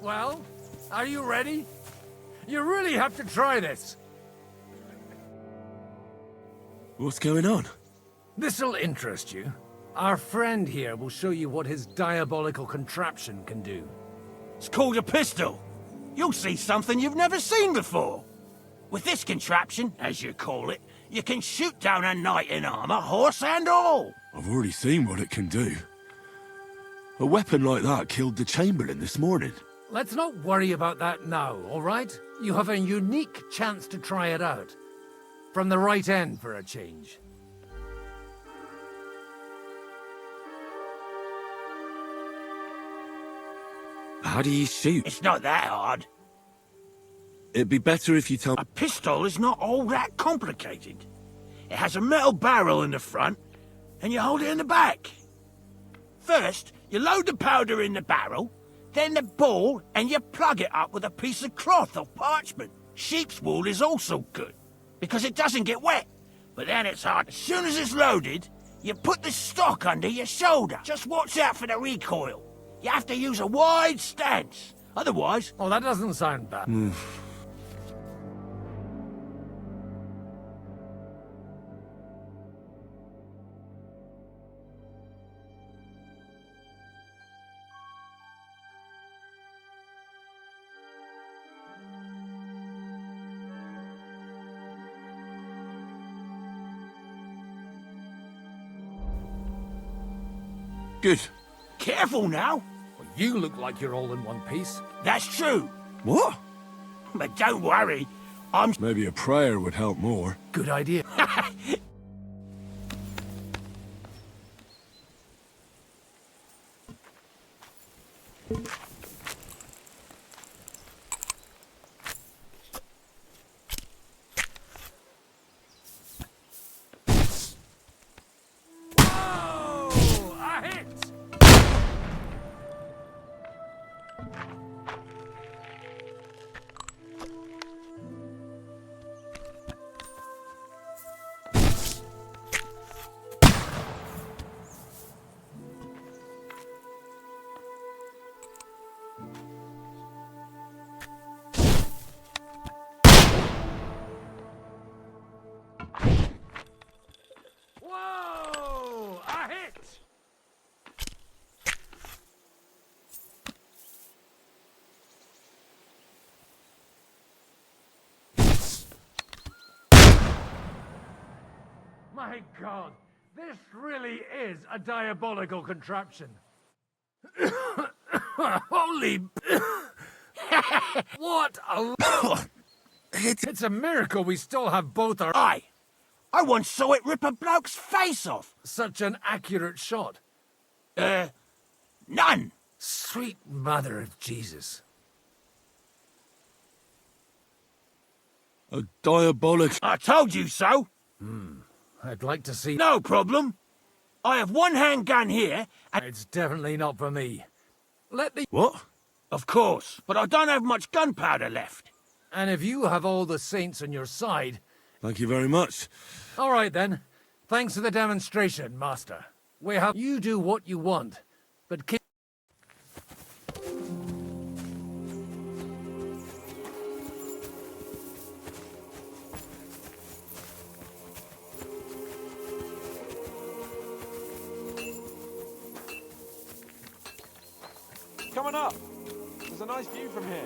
Well, are you ready? You really have to try this. What's going on? This'll interest you. Our friend here will show you what his diabolical contraption can do. It's called a pistol. You'll see something you've never seen before. With this contraption, as you call it, you can shoot down a knight in armor, horse and all. I've already seen what it can do. A weapon like that killed the Chamberlain this morning. Let's not worry about that now, all right? You have a unique chance to try it out. From the right end for a change. How do you shoot? It's not that hard. It'd be better if you tell... A pistol is not all that complicated. It has a metal barrel in the front, and you hold it in the back. First, you load the powder in the barrel, then the ball, and you plug it up with a piece of cloth or parchment. Sheep's wool is also good, because it doesn't get wet. But then it's hard. As soon as it's loaded, you put the stock under your shoulder. Just watch out for the recoil. You have to use a wide stance. Otherwise... Oh, that doesn't sound bad. Good. Careful now. Well, you look like you're all in one piece. That's true. What? But don't worry. Maybe a prayer would help more. Good idea. My God, this really is a diabolical contraption. Holy... What a... It's a miracle we still have both our... Aye! I once saw it rip a bloke's face off! Such an accurate shot. None! Sweet mother of Jesus. A diabolic... I told you so! I'd like to see... No problem! I have one handgun here, and... It's definitely not for me. Let me... What? Of course, but I don't have much gunpowder left. And if you have all the saints on your side... Thank you very much. All right, then. Thanks for the demonstration, Master. We have... You do what you want, but keep... Coming up. There's a nice view from here.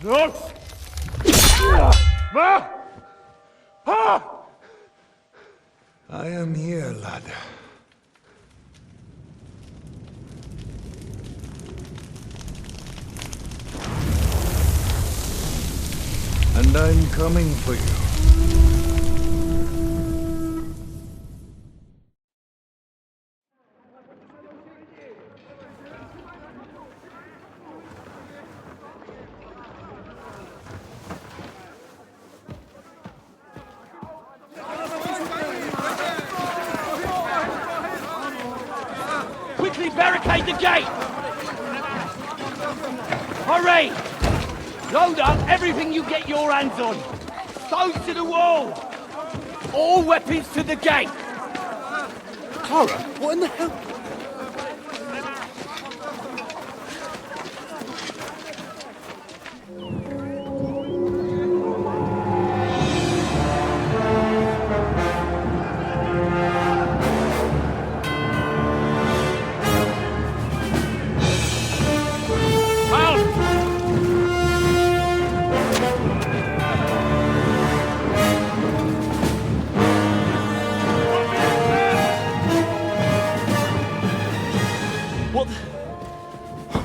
No! I am here, lad. And I'm coming for you. Quickly barricade the gate! Hurry! Load up everything you get your hands on. Stones to the wall! All weapons to the gate! Clara, what in the hell?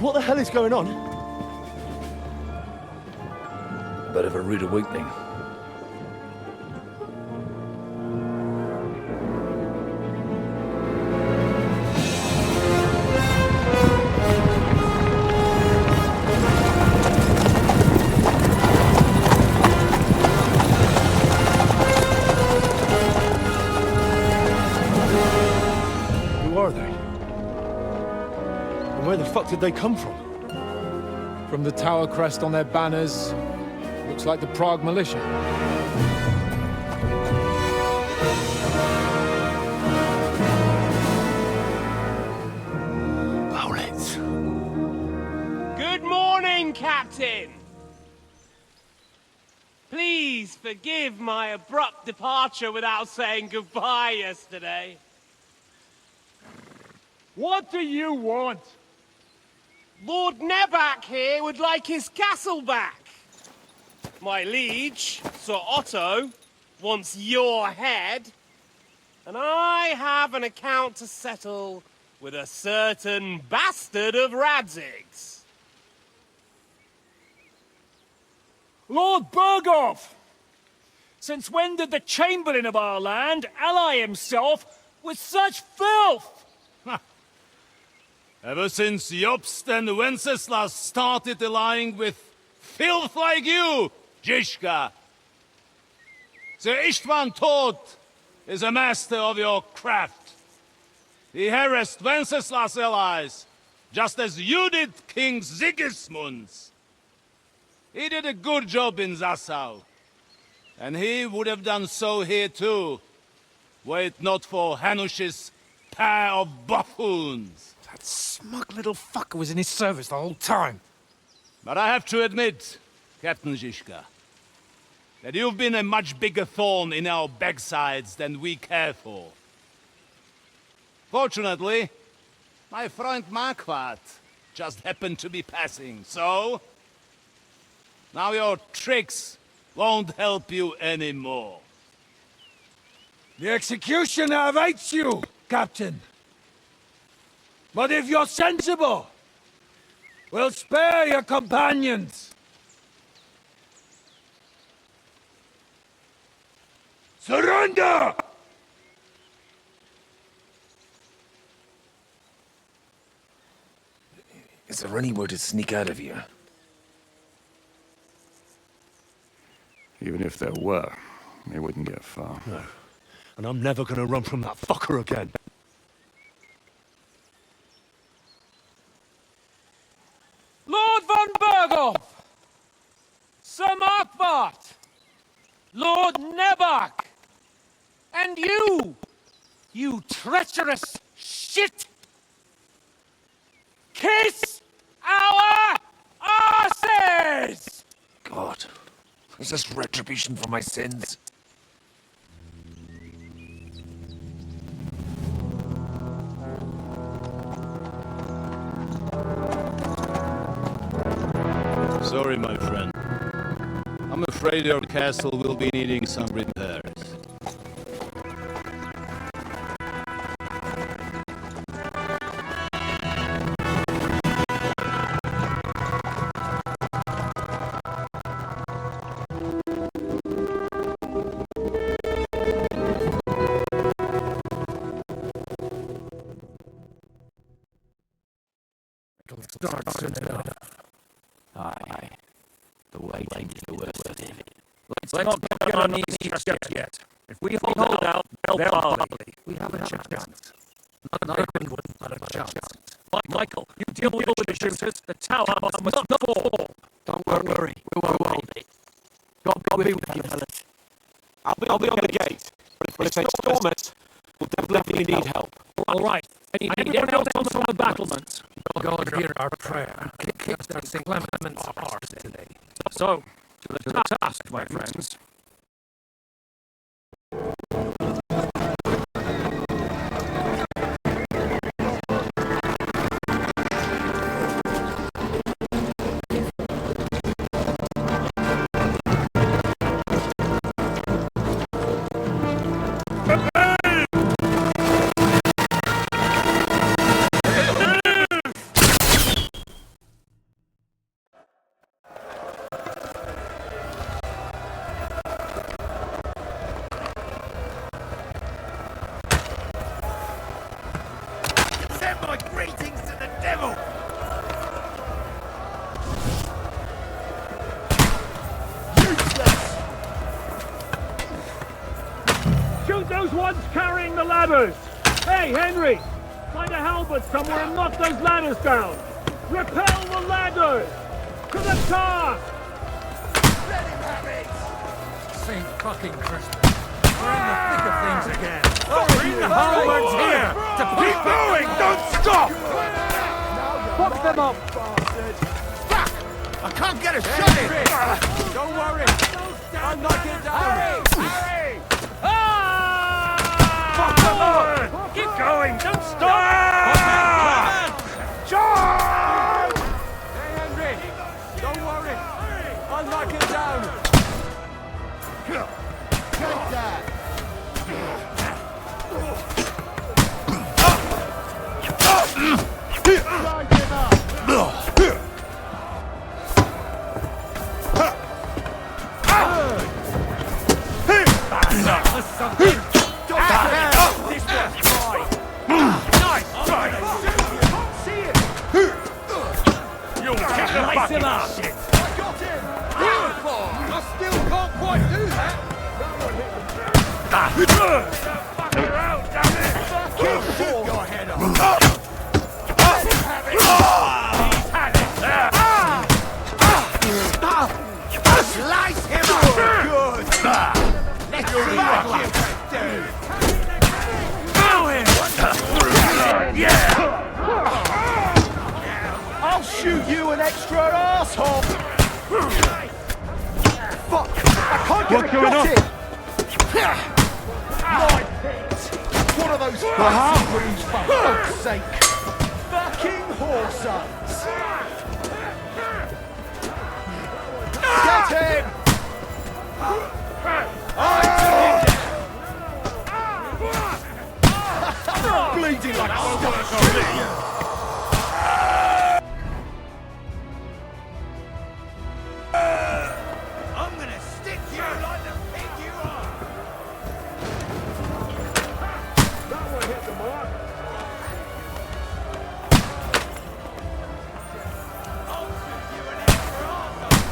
What the hell is going on? Bit of a rude awakening. Who are they? And where the fuck did they come from? From the tower crest on their banners, looks like the Prague militia. Good morning, Captain! Please forgive my abrupt departure without saying goodbye yesterday. What do you want? Lord Nebakov here would like his castle back. My liege, Sir Otto, wants your head. And I have an account to settle with a certain bastard of Radzig's. Lord Berghoff! Since when did the Chamberlain of our land ally himself with such filth? Ever since Jobst and Wenceslas started allying with filth like you, Zizka. Sir Istvan Tod is a master of your craft. He harassed Wenceslas' allies, just as you did King Sigismund's. He did a good job in Zassau, and he would have done so here too, were it not for Hanush's pair of buffoons. That smug little fucker was in his service the whole time. But I have to admit, Captain Zizka, that you've been a much bigger thorn in our backsides than we care for. Fortunately, my friend Marquardt just happened to be passing, so... now your tricks won't help you anymore. The executioner awaits you, Captain. But if you're sensible, we'll spare your companions. Surrender! Is there anywhere to sneak out of here? Even if there were, they wouldn't get far. No. And I'm never gonna run from that fucker again. Lord von Berghoff! Sir Marquardt! Lord Nebak! And you! You treacherous shit! Kiss our asses! God, is this retribution for my sins? Sorry, my friend. afraid your castle will be needing some repairs. Aye. The waiting's the worst of it. Let's not get on our knees just yet. If we hold out, they'll barley. We have a chance. Not a good one, but a chance. Michael, you deal with the shooters. The tower must not fall. Don't worry. We won't hold it. God be with you, fellas. I'll be on the gate. But if they storm us, we'll definitely need help. All right. Anyone else on the battlements? God hear our prayer. Kick that St. Clement's arse today. So, to the task, my friends. Send my greetings to the devil! Shoot those ones carrying the ladders! Hey, Henry! Find a halberd somewhere and knock those ladders down! Repel the ladders! To the task! Let him have it! St. fucking Christmas. We're in the thick of things again. Bring the halberds here! Keep moving! Don't stop! Fuck them up! Fuck! I can't get a shot in! Don't worry! I'm knocking down! Harry! Fuck them up! Keep going! Don't stop! Charge! Hey, Henry! Don't worry! I'll knock it down! Take that! Light him up! Beautiful! I still can't quite do that! Fucker out, damn it! Shoot your head off! Let him have it! He's had it! Slice him up! Good! Let's see what you can do! Kill him! Yeah! I'll shoot you an extra asshole! Fuck! I can't get a shot in! My pit! What are those fucking for fuck's sake? Fucking whoresons! Get him! I'm bleeding like a stomach! I'm gonna stick you like the pig you are! That one hit the mark. I'll shoot you an extra arsehole!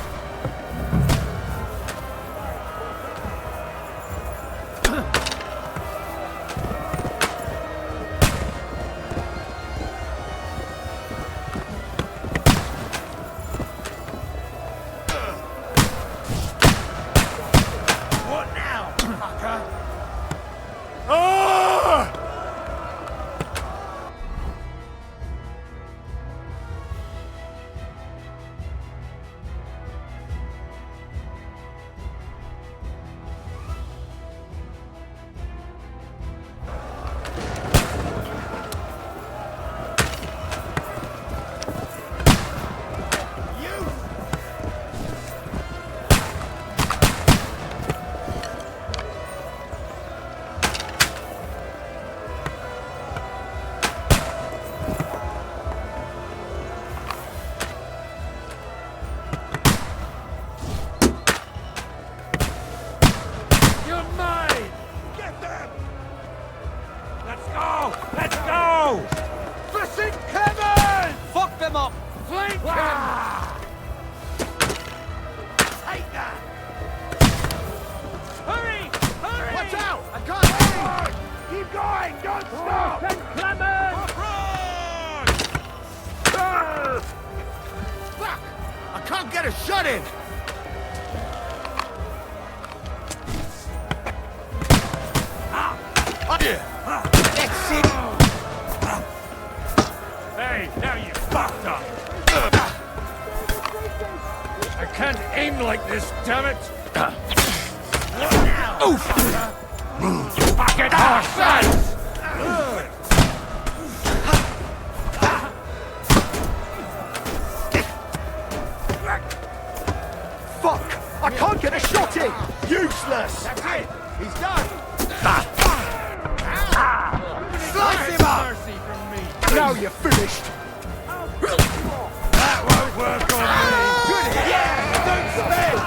go! For St. Clement! Fuck them up! Flank him! Take that! Hurry! Hurry! Watch out! I can't see! Keep going! Don't stop! St. Clement! Fuck! I can't get a shot in! That's it! Hey, now you fucked up! I can't aim like this, damn it! Oof! Fuck it, horse! Fuck! I can't get a shot in! Useless! That's it! He's done! Slice him up! Now you're finished! That won't work on me! Good hit! Yeah! Don't spare!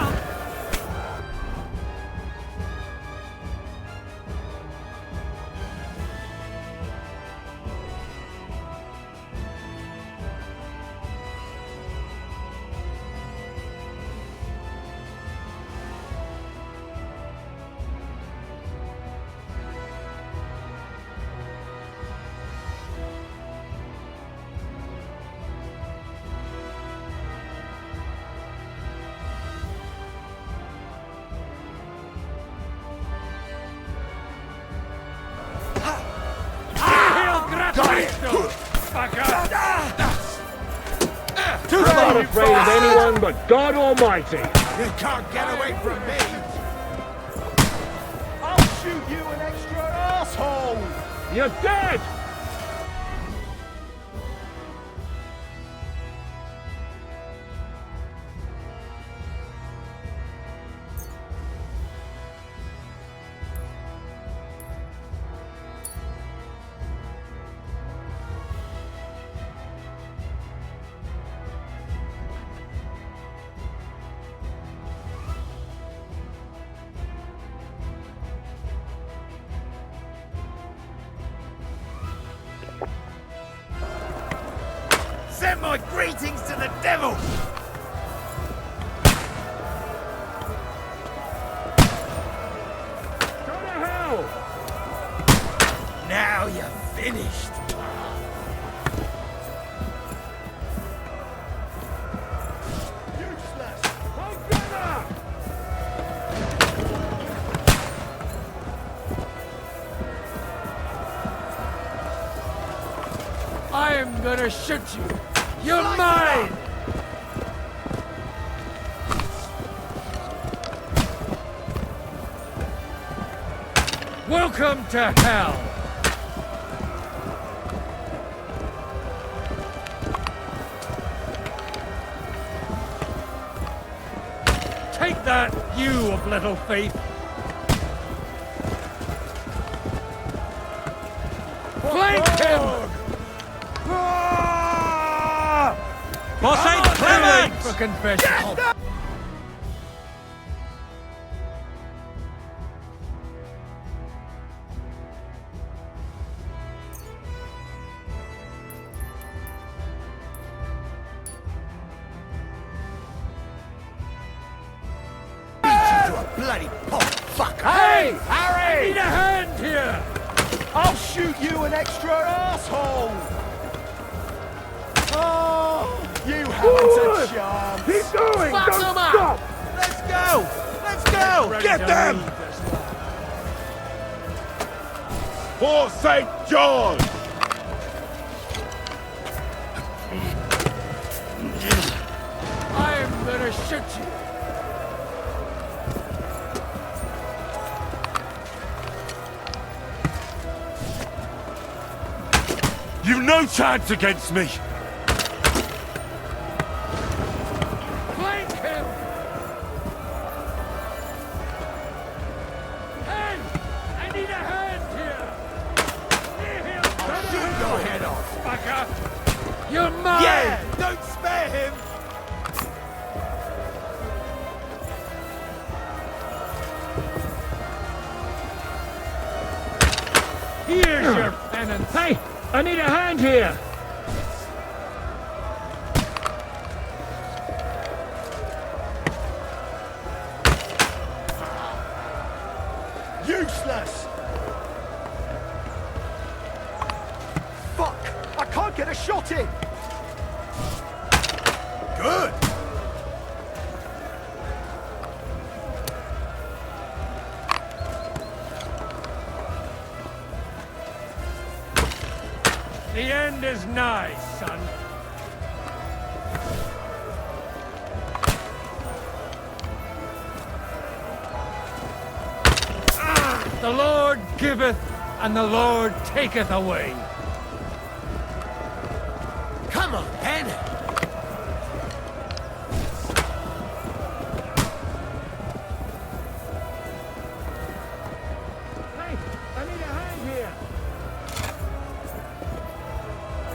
I'm not afraid of anyone but God Almighty! You can't get away from me! I'll shoot you an extra asshole! You're dead! Send my greetings to the devil! Go to hell! Now you're finished! Useless! I am gonna shoot you! You're mine! Welcome to hell! Take that, you of little faith! Flank him! For St. Clement! For confession! Bloody pop fucker! Hey! Harry! I need a hand here! I'll shoot you an extra asshole! Oh, you haven't a chance! Keep going! Fuck Don't them up! stop! Let's go! Let's go! Get them! For St. John! I am gonna shoot you! You've no chance against me! Flank him! Hey! I need a hand here! I'll shoot your head off! Fucker! You're mine! Yeah! Don't spare him! Here's your penance! Hey! I need a hand here! Useless! Fuck! I can't get a shot in! Good! The end is nigh, son. The Lord giveth, and the Lord taketh away. Come on, then. Hey, I need a hand here.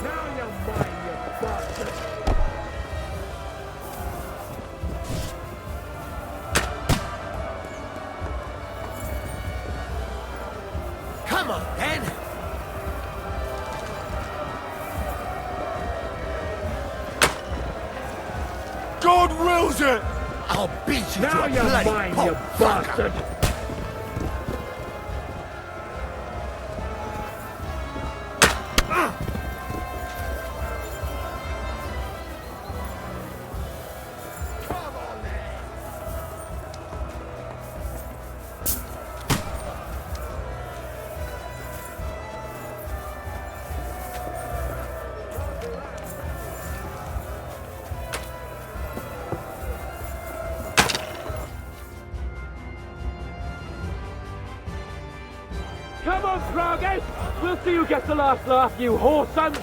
Now you're mine, you bastard. Come on, then. God wills it! I'll beat you Now to a you're bloody mine, pulp, you bastard. Come on, Krauges! We'll see who gets the last laugh, you whore sons!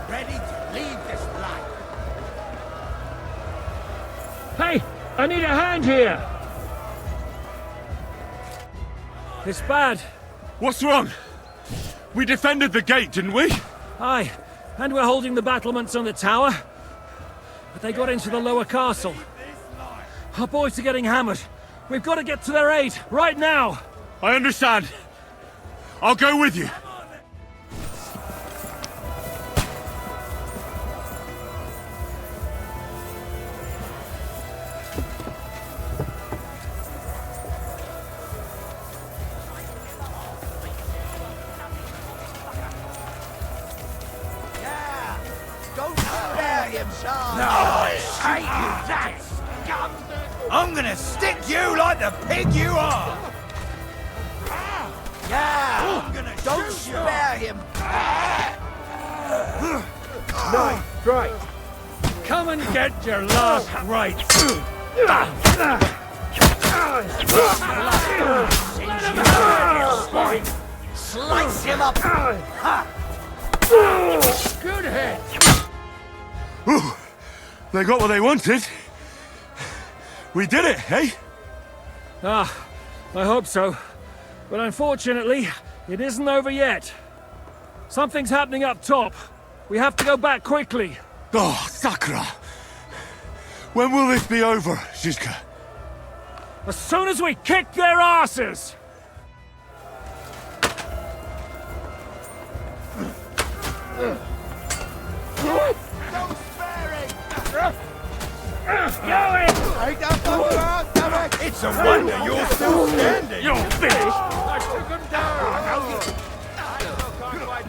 Ready to leave this life. Hey, I need a hand here. It's bad. What's wrong? We defended the gate, didn't we? Aye, and we're holding the battlements on the tower. But they got into the lower castle. Our boys are getting hammered. We've got to get to their aid, right now. I understand. I'll go with you. Don't spare him, son! No, I hate you, that scum! I'm gonna stick you like the pig you are! Yeah! I'm gonna don't spare him! No, right. Come and get your last right. Slice him up! Good hit! Ooh, they got what they wanted. We did it, eh? Ah, I hope so. But unfortunately, it isn't over yet. Something's happening up top. We have to go back quickly. Oh, Sakura! When will this be over, Zizka? As soon as we kick their asses! It's a wonder you're still standing. You're finished. I took him down.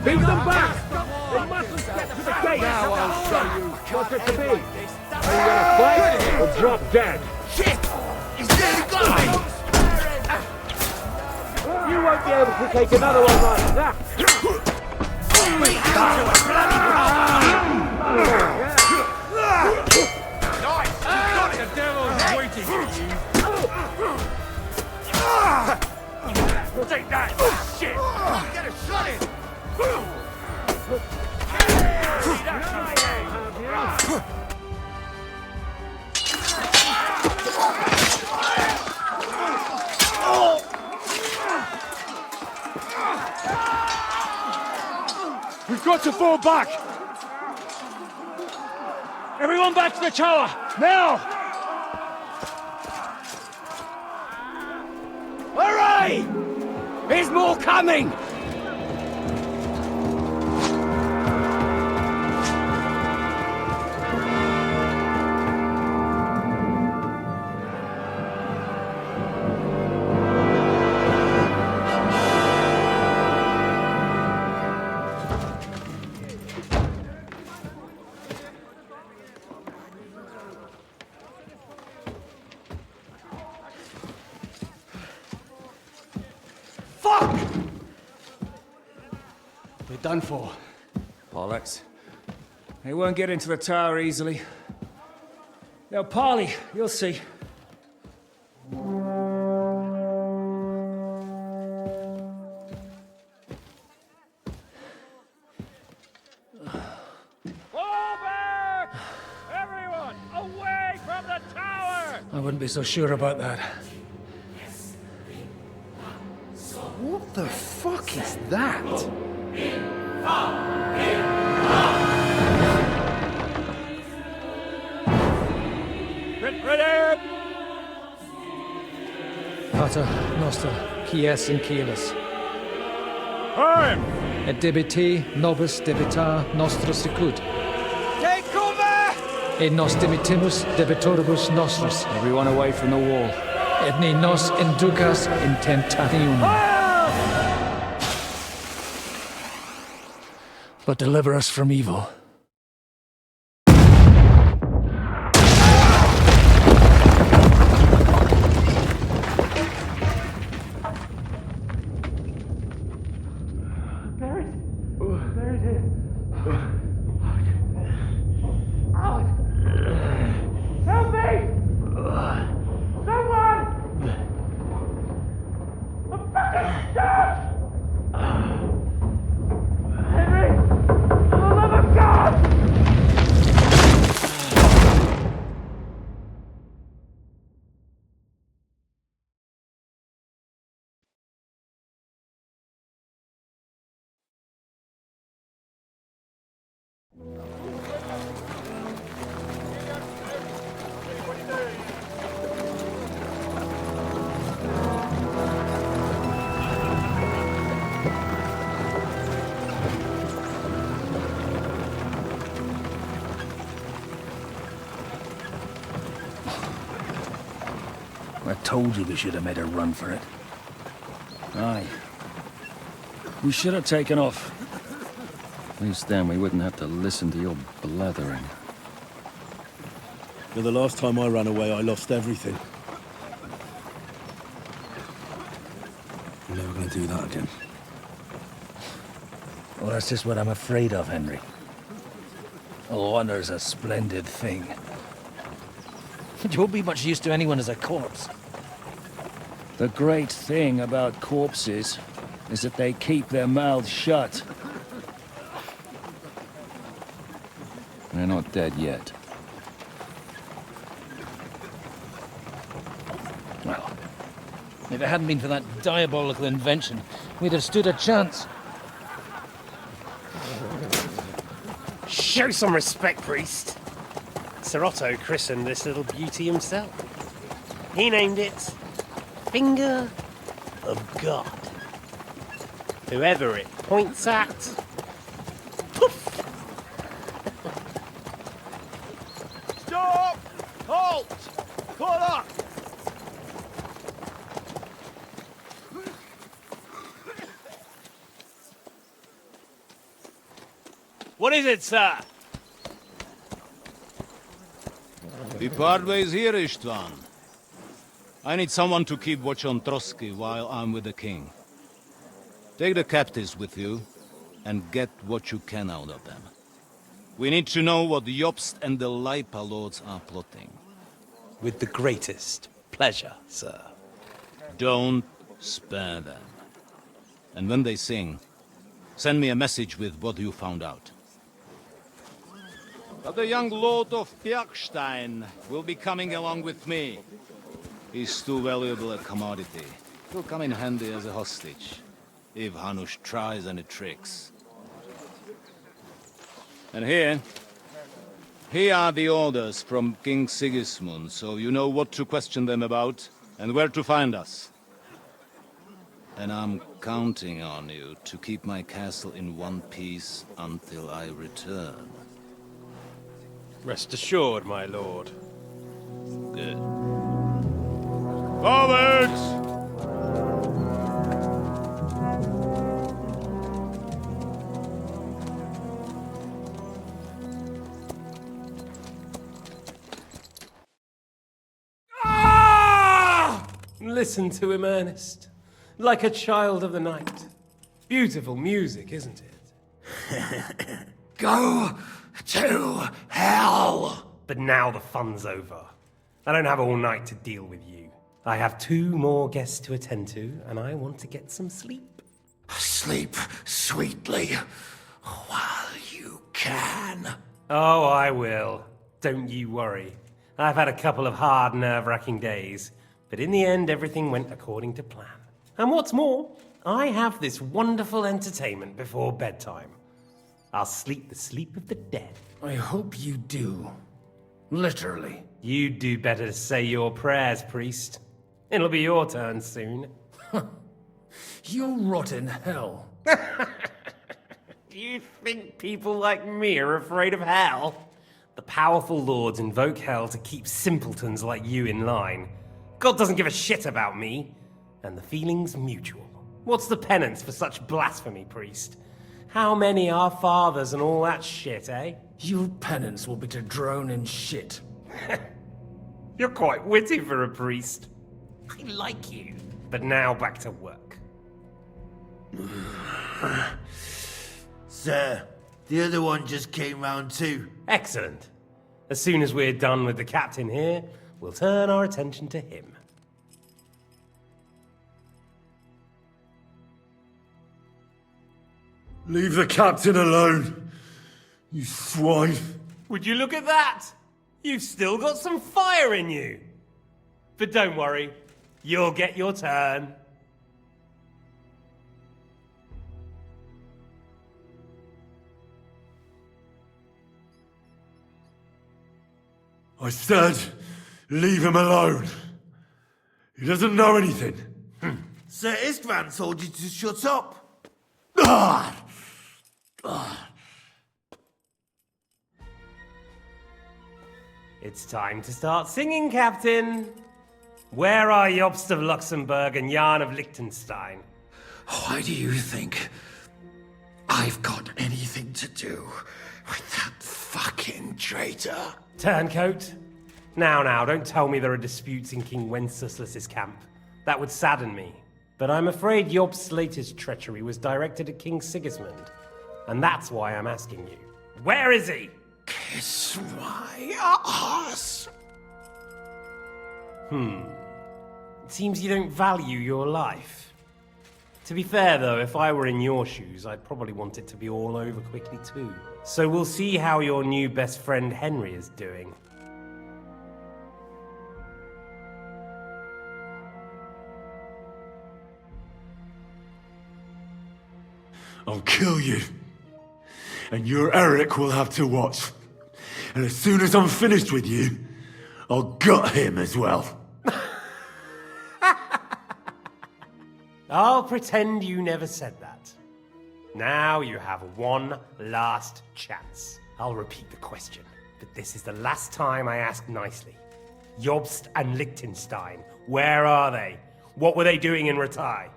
Beat them back. They mustn't get to the gate. Now I'll show you what's it to be. Are you gonna fight or drop dead? Shit! He's nearly got me! You won't be able to take another one like that. Nice! You got it! The devil's waiting for you. Take that! Shit! Get a shot in! We've got to fall back! Everyone back to the tower! Now! Hooray! There's more coming! We're done for. Bollocks. They won't get into the tower easily. Now, parley, you'll see. I wouldn't be so sure about that. What the fuck is that? Ready! Pater Noster, Quies in Caelus. Time! Et debite nobis debitar nostra sicut. Take cover! Et nos dimitimus debitoribus nostris. Everyone away from the wall. Et ne nos inducas in tentationem. But deliver us from evil. I told you we should have made a run for it. Aye. We should have taken off. At least then we wouldn't have to listen to your blathering. Yeah, the last time I ran away, I lost everything. I'm never gonna do that again. Well, that's just what I'm afraid of, Henry. Honor's a splendid thing. You won't be much use to anyone as a corpse. The great thing about corpses is that they keep their mouths shut. They're not dead yet. Well, if it hadn't been for that diabolical invention, we'd have stood a chance. Show some respect, priest. Sir Otto christened this little beauty himself. He named it Finger of God. Whoever it points at, poof! Stop! Halt! Pull up! What is it, sir? We part ways here, Istvan. I need someone to keep watch on Trotsky while I'm with the king. Take the captives with you, and get what you can out of them. We need to know what the Jobst and the Leipa lords are plotting. With the greatest pleasure, sir. Don't spare them. And when they sing, send me a message with what you found out. But the young lord of Bjergstein will be coming along with me. He's too valuable a commodity. He'll come in handy as a hostage, if Hanush tries any tricks. And here are the orders from King Sigismund, so you know what to question them about, and where to find us. And I'm counting on you to keep my castle in one piece until I return. Rest assured, my lord. Good. Forwards! Listen to him, Ernest. Like a child of the night. Beautiful music, isn't it? Go to hell! But now the fun's over. I don't have all night to deal with you. I have 2 more guests to attend to, and I want to get some sleep. Sleep sweetly while you can. Oh, I will. Don't you worry. I've had a couple of hard, nerve-wracking days, but in the end, everything went according to plan. And what's more, I have this wonderful entertainment before bedtime. I'll sleep the sleep of the dead. I hope you do. Literally. You'd do better to say your prayers, priest. It'll be your turn soon. You'll rot in hell. Do you think people like me are afraid of hell? The powerful lords invoke hell to keep simpletons like you in line. God doesn't give a shit about me. And the feeling's mutual. What's the penance for such blasphemy, priest? How many are fathers and all that shit, eh? Your penance will be to drown in shit. You're quite witty for a priest. I like you. But now back to work. Sir, the other one just came round too. Excellent. As soon as we're done with the captain here, we'll turn our attention to him. Leave the captain alone, you swine. Would you look at that? You've still got some fire in you. But don't worry, you'll get your turn. I said, leave him alone. He doesn't know anything. Sir Istvan told you to shut up. It's time to start singing, Captain. Where are Jobst of Luxembourg and Jan of Liechtenstein? Why do you think I've got anything to do with that fucking traitor? Turncoat. Now, don't tell me there are disputes in King Wenceslas's camp. That would sadden me. But I'm afraid Jobst's latest treachery was directed at King Sigismund. And that's why I'm asking you. Where is he? Kiss my ass. It seems you don't value your life. To be fair, though, if I were in your shoes, I'd probably want it to be all over quickly, too. So we'll see how your new best friend Henry is doing. I'll kill you. And your Eric will have to watch. And as soon as I'm finished with you, I'll gut him as well. I'll pretend you never said that. Now you have one last chance. I'll repeat the question, but this is the last time I ask nicely. Jobst and Liechtenstein, where are they? What were they doing in Ratai?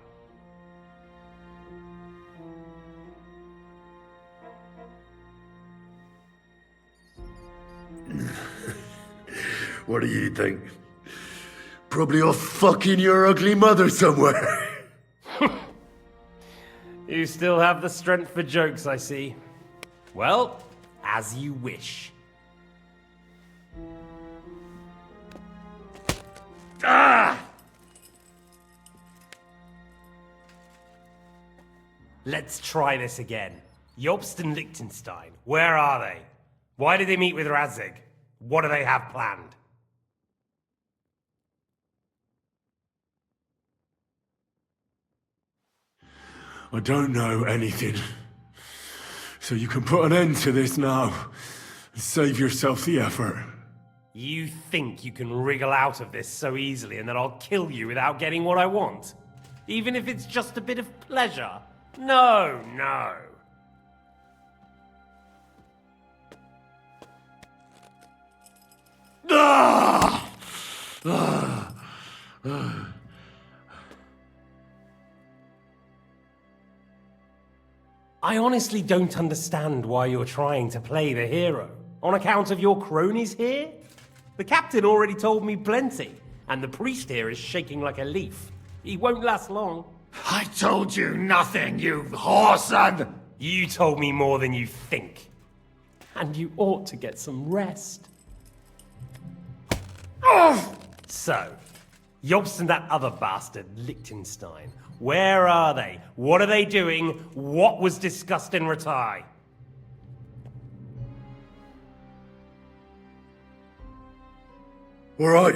What do you think? Probably off fucking your ugly mother somewhere. You still have the strength for jokes, I see. Well, as you wish. Ah! Let's try this again. Jobst and Liechtenstein, where are they? Why did they meet with Radzig? What do they have planned? I don't know anything. So you can put an end to this now. And save yourself the effort. You think you can wriggle out of this so easily and that I'll kill you without getting what I want? Even if it's just a bit of pleasure? No, no. Ah! Ah! Ah! I honestly don't understand why you're trying to play the hero. On account of your cronies here? The captain already told me plenty, and the priest here is shaking like a leaf. He won't last long. I told you nothing, you whoreson! You told me more than you think. And you ought to get some rest. So, Jobst and that other bastard, Liechtenstein, where are they? What are they doing? What was discussed in Ratai? All right.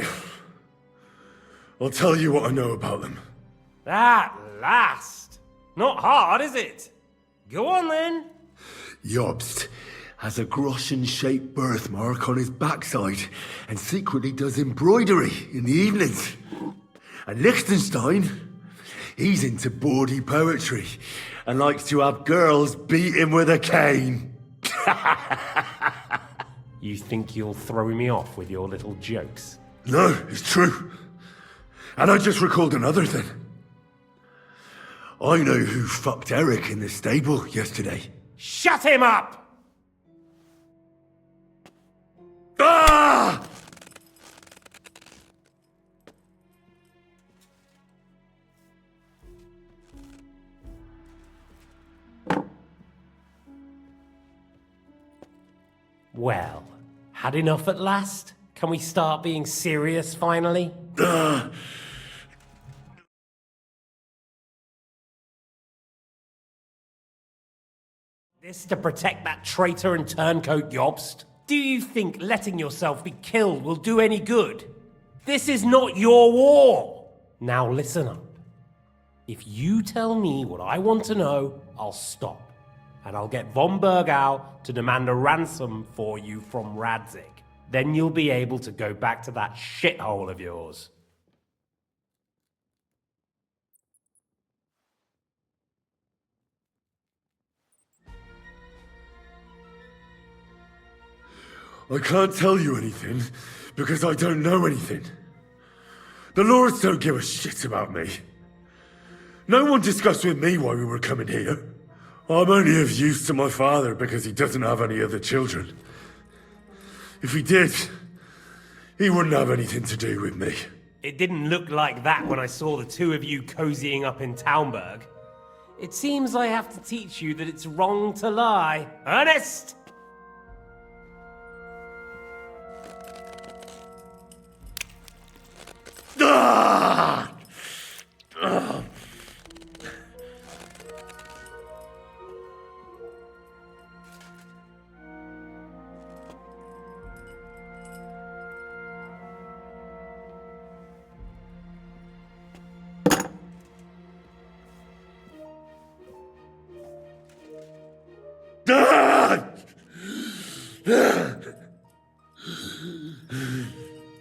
I'll tell you what I know about them. At last! Not hard, is it? Go on then. Jobst has a Groschen-shaped birthmark on his backside and secretly does embroidery in the evenings. And Liechtenstein, he's into bawdy poetry and likes to have girls beat him with a cane. You think you'll throw me off with your little jokes? No, it's true. And I just recalled another thing. I know who fucked Eric in the stable yesterday. Shut him up! Ah! Well, had enough at last? Can we start being serious finally? This to protect that traitor and turncoat Jobst? Do you think letting yourself be killed will do any good? This is not your war! Now listen up. If you tell me what I want to know, I'll stop. And I'll get von Bergau to demand a ransom for you from Radzig. Then you'll be able to go back to that shithole of yours. I can't tell you anything because I don't know anything. The lords don't give a shit about me. No one discussed with me why we were coming here. I'm only of use to my father because he doesn't have any other children. If he did, he wouldn't have anything to do with me. It didn't look like that when I saw the two of you cozying up in Taumberg. It seems I have to teach you that it's wrong to lie. Ernest! Ah! Ah!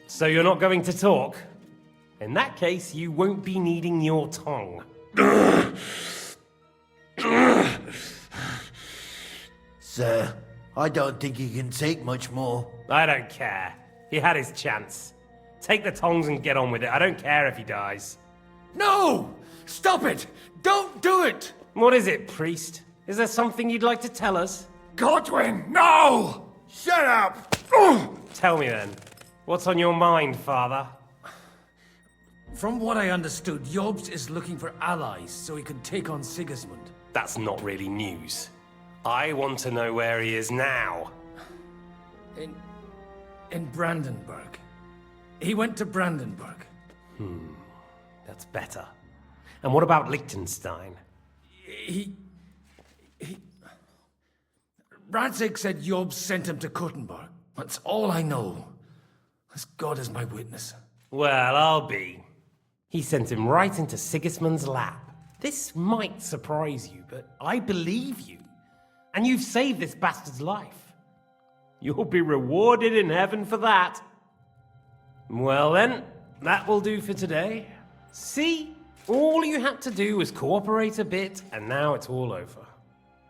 So you're not going to talk? In that case, you won't be needing your tongue. Sir, I don't think he can take much more. I don't care. He had his chance. Take the tongs and get on with it. I don't care if he dies. No! Stop it! Don't do it! What is it, priest? Is there something you'd like to tell us? Godwin, no! Shut up! Tell me then. What's on your mind, Father? From what I understood, Jobst is looking for allies so he can take on Sigismund. That's not really news. I want to know where he is now. In Brandenburg. He went to Brandenburg. That's better. And what about Liechtenstein? Radzig said Jobst sent him to Kuttenberg. That's all I know. As God is my witness. Well, I'll be. He sent him right into Sigismund's lap. This might surprise you, but I believe you. And you've saved this bastard's life. You'll be rewarded in heaven for that. Well then, that will do for today. See? All you had to do was cooperate a bit, and now it's all over.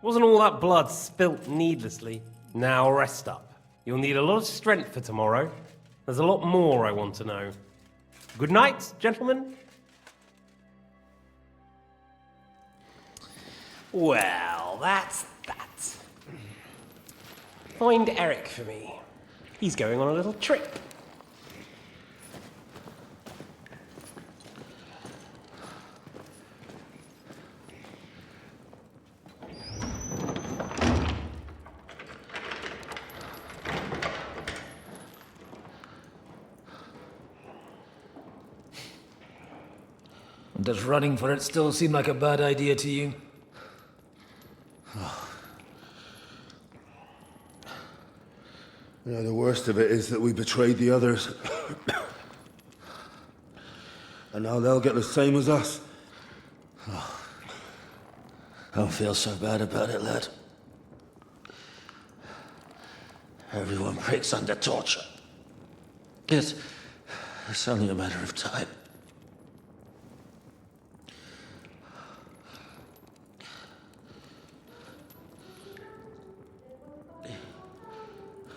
Wasn't all that blood spilt needlessly? Now rest up. You'll need a lot of strength for tomorrow. There's a lot more I want to know. Good night, gentlemen. Well, that's that. Find Eric for me. He's going on a little trip. Does running for it still seem like a bad idea to you? The worst of it is that we betrayed the others. And now they'll get the same as us. Don't feel so bad about it, lad. Everyone breaks under torture. It's only a matter of time.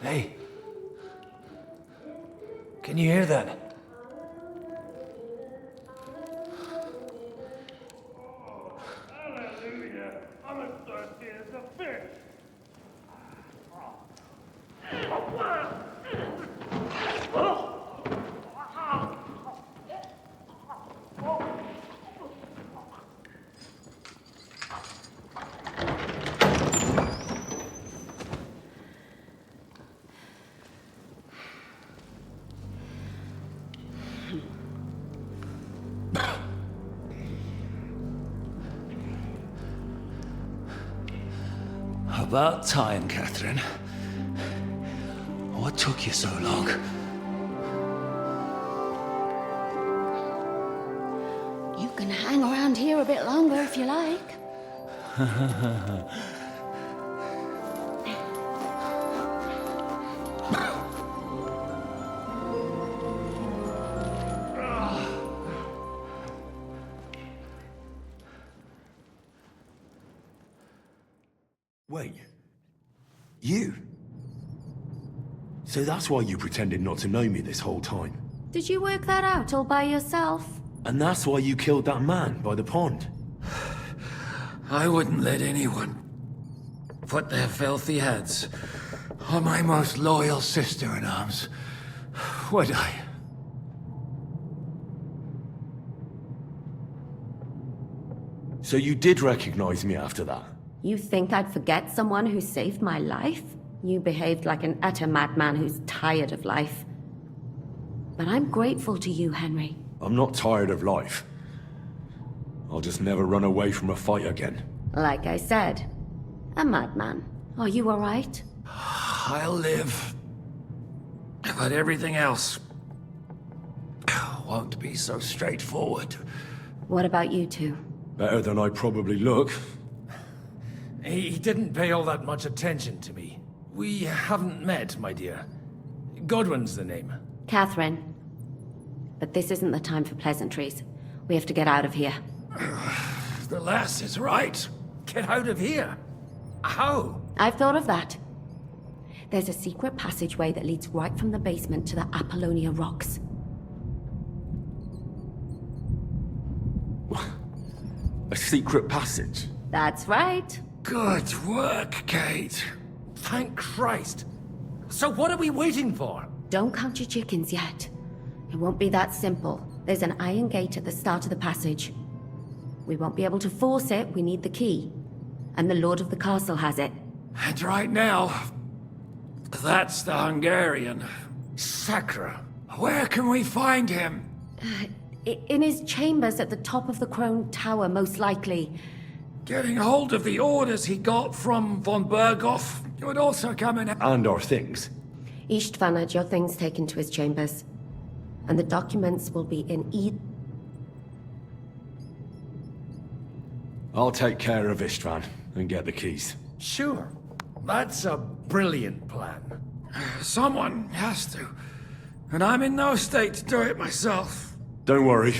Hey. Can you hear that? Hallelujah. I'm as thirsty as a fish. About time, Catherine. What took you so long? You can hang around here a bit longer if you like. Wait. You? So that's why you pretended not to know me this whole time? Did you work that out all by yourself? And that's why you killed that man by the pond? I wouldn't let anyone put their filthy heads on my most loyal sister-in-arms, would I? So you did recognize me after that? You think I'd forget someone who saved my life? You behaved like an utter madman who's tired of life. But I'm grateful to you, Henry. I'm not tired of life. I'll just never run away from a fight again. Like I said, a madman. Are you all right? I'll live. But everything else won't be so straightforward. What about you two? Better than I probably look. He didn't pay all that much attention to me. We haven't met, my dear. Godwin's the name. Catherine. But this isn't the time for pleasantries. We have to get out of here. The lass is right. Get out of here. How? I've thought of that. There's a secret passageway that leads right from the basement to the Apollonia Rocks. A secret passage? That's right. Good work, Kate. Thank Christ. So what are we waiting for? Don't count your chickens yet. It won't be that simple. There's an iron gate at the start of the passage. We won't be able to force it, we need the key. And the Lord of the Castle has it. And right now, that's the Hungarian. Sakra. Where can we find him? In his chambers at the top of the Crone Tower, most likely. Getting hold of the orders he got from von Berghoff would also come in. And our things. Istvan had your things taken to his chambers. And the documents will be in I'll take care of Istvan and get the keys. Sure. That's a brilliant plan. Someone has to. And I'm in no state to do it myself. Don't worry.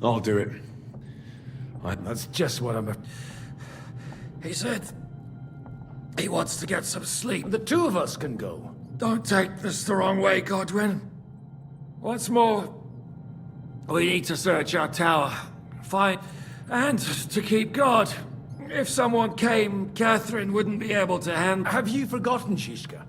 I'll do it. That's just what I'm... He said he wants to get some sleep. The two of us can go. Don't take this the wrong way, Godwin. What's more, we need to search our tower. Find... and to keep guard. If someone came, Catherine wouldn't be able to handle... Have you forgotten, Shishka?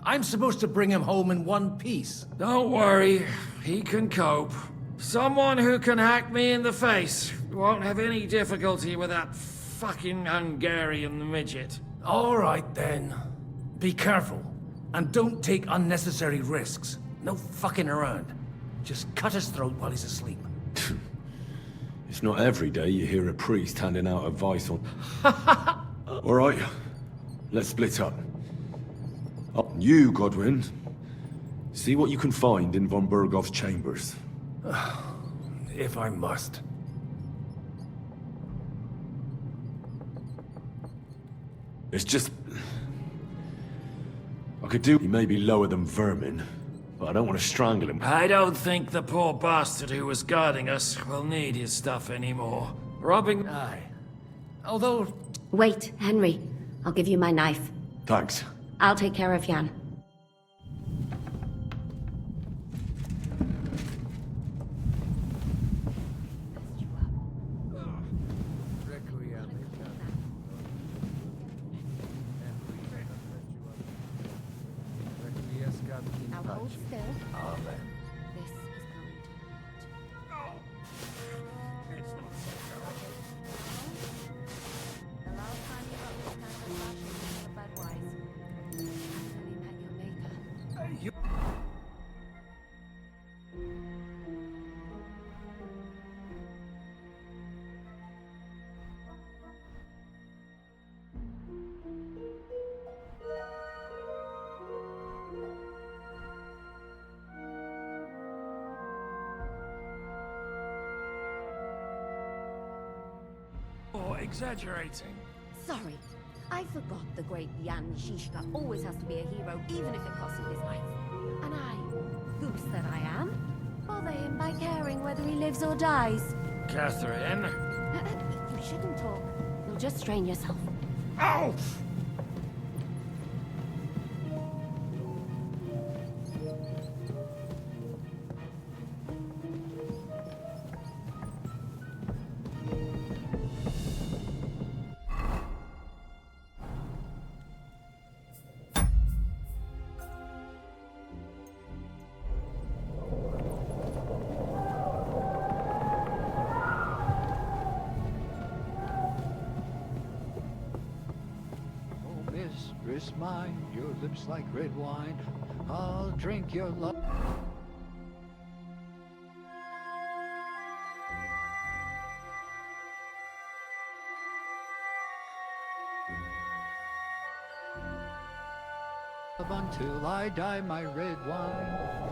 I'm supposed to bring him home in one piece. Don't worry, he can cope. Someone who can hack me in the face won't have any difficulty with that fucking Hungarian midget. All right, then. Be careful. And don't take unnecessary risks. No fucking around. Just cut his throat while he's asleep. It's not every day you hear a priest handing out advice on... All right, let's split up. You, Godwin, see what you can find in von Bergoff's chambers. If I must. It's just... I could do... He may be lower than vermin, but I don't want to strangle him. I don't think the poor bastard who was guarding us will need his stuff anymore. Robbing... Aye. Although... Wait, Henry. I'll give you my knife. Thanks. I'll take care of Jan. Now hold still. Amen. This is going to hurt. It's not so terrible. The last time you got this kind of flash was the Budweiser. Finally met your maker. You... Exaggerating. Sorry. I forgot the great Jan Zizka always has to be a hero, even if it costs him his life. And I, goose that I am, bother him by caring whether he lives or dies. Catherine? You shouldn't talk. You'll just strain yourself. Ow! Mistress mine, your lips like red wine. I'll drink your love. Until I die, my red wine.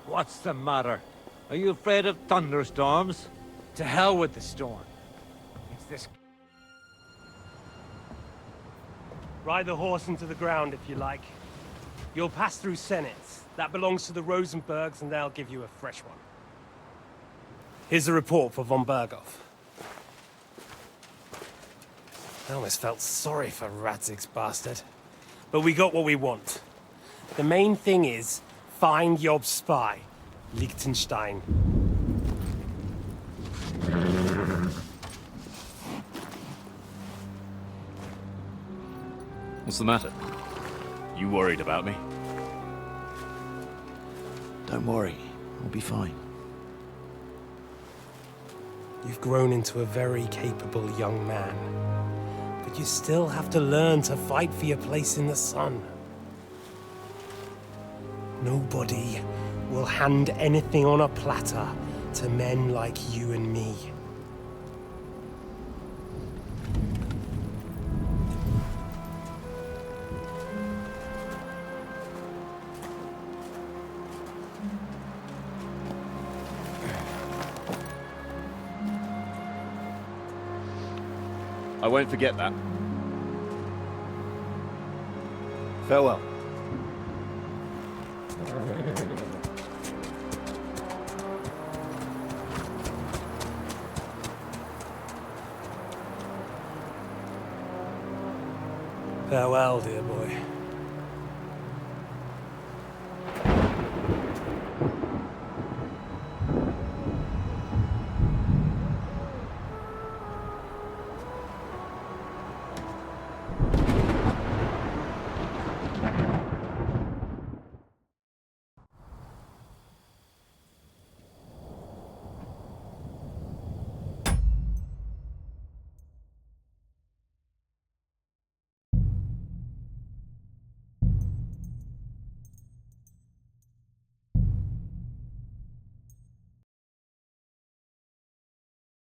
What's the matter? Are you afraid of thunderstorms? To hell with the storm. It's this... Ride the horse into the ground if you like. You'll pass through Senate. That belongs to the Rosenbergs, and they'll give you a fresh one. Here's the report for von Berghoff. I almost felt sorry for Radzig's bastard. But we got what we want. The main thing is, find Job's spy, Liechtenstein. What's the matter? You worried about me? Don't worry, I'll be fine. You've grown into a very capable young man. But you still have to learn to fight for your place in the sun. Nobody will hand anything on a platter to men like you and me. I won't forget that. Farewell. Farewell, dear boy.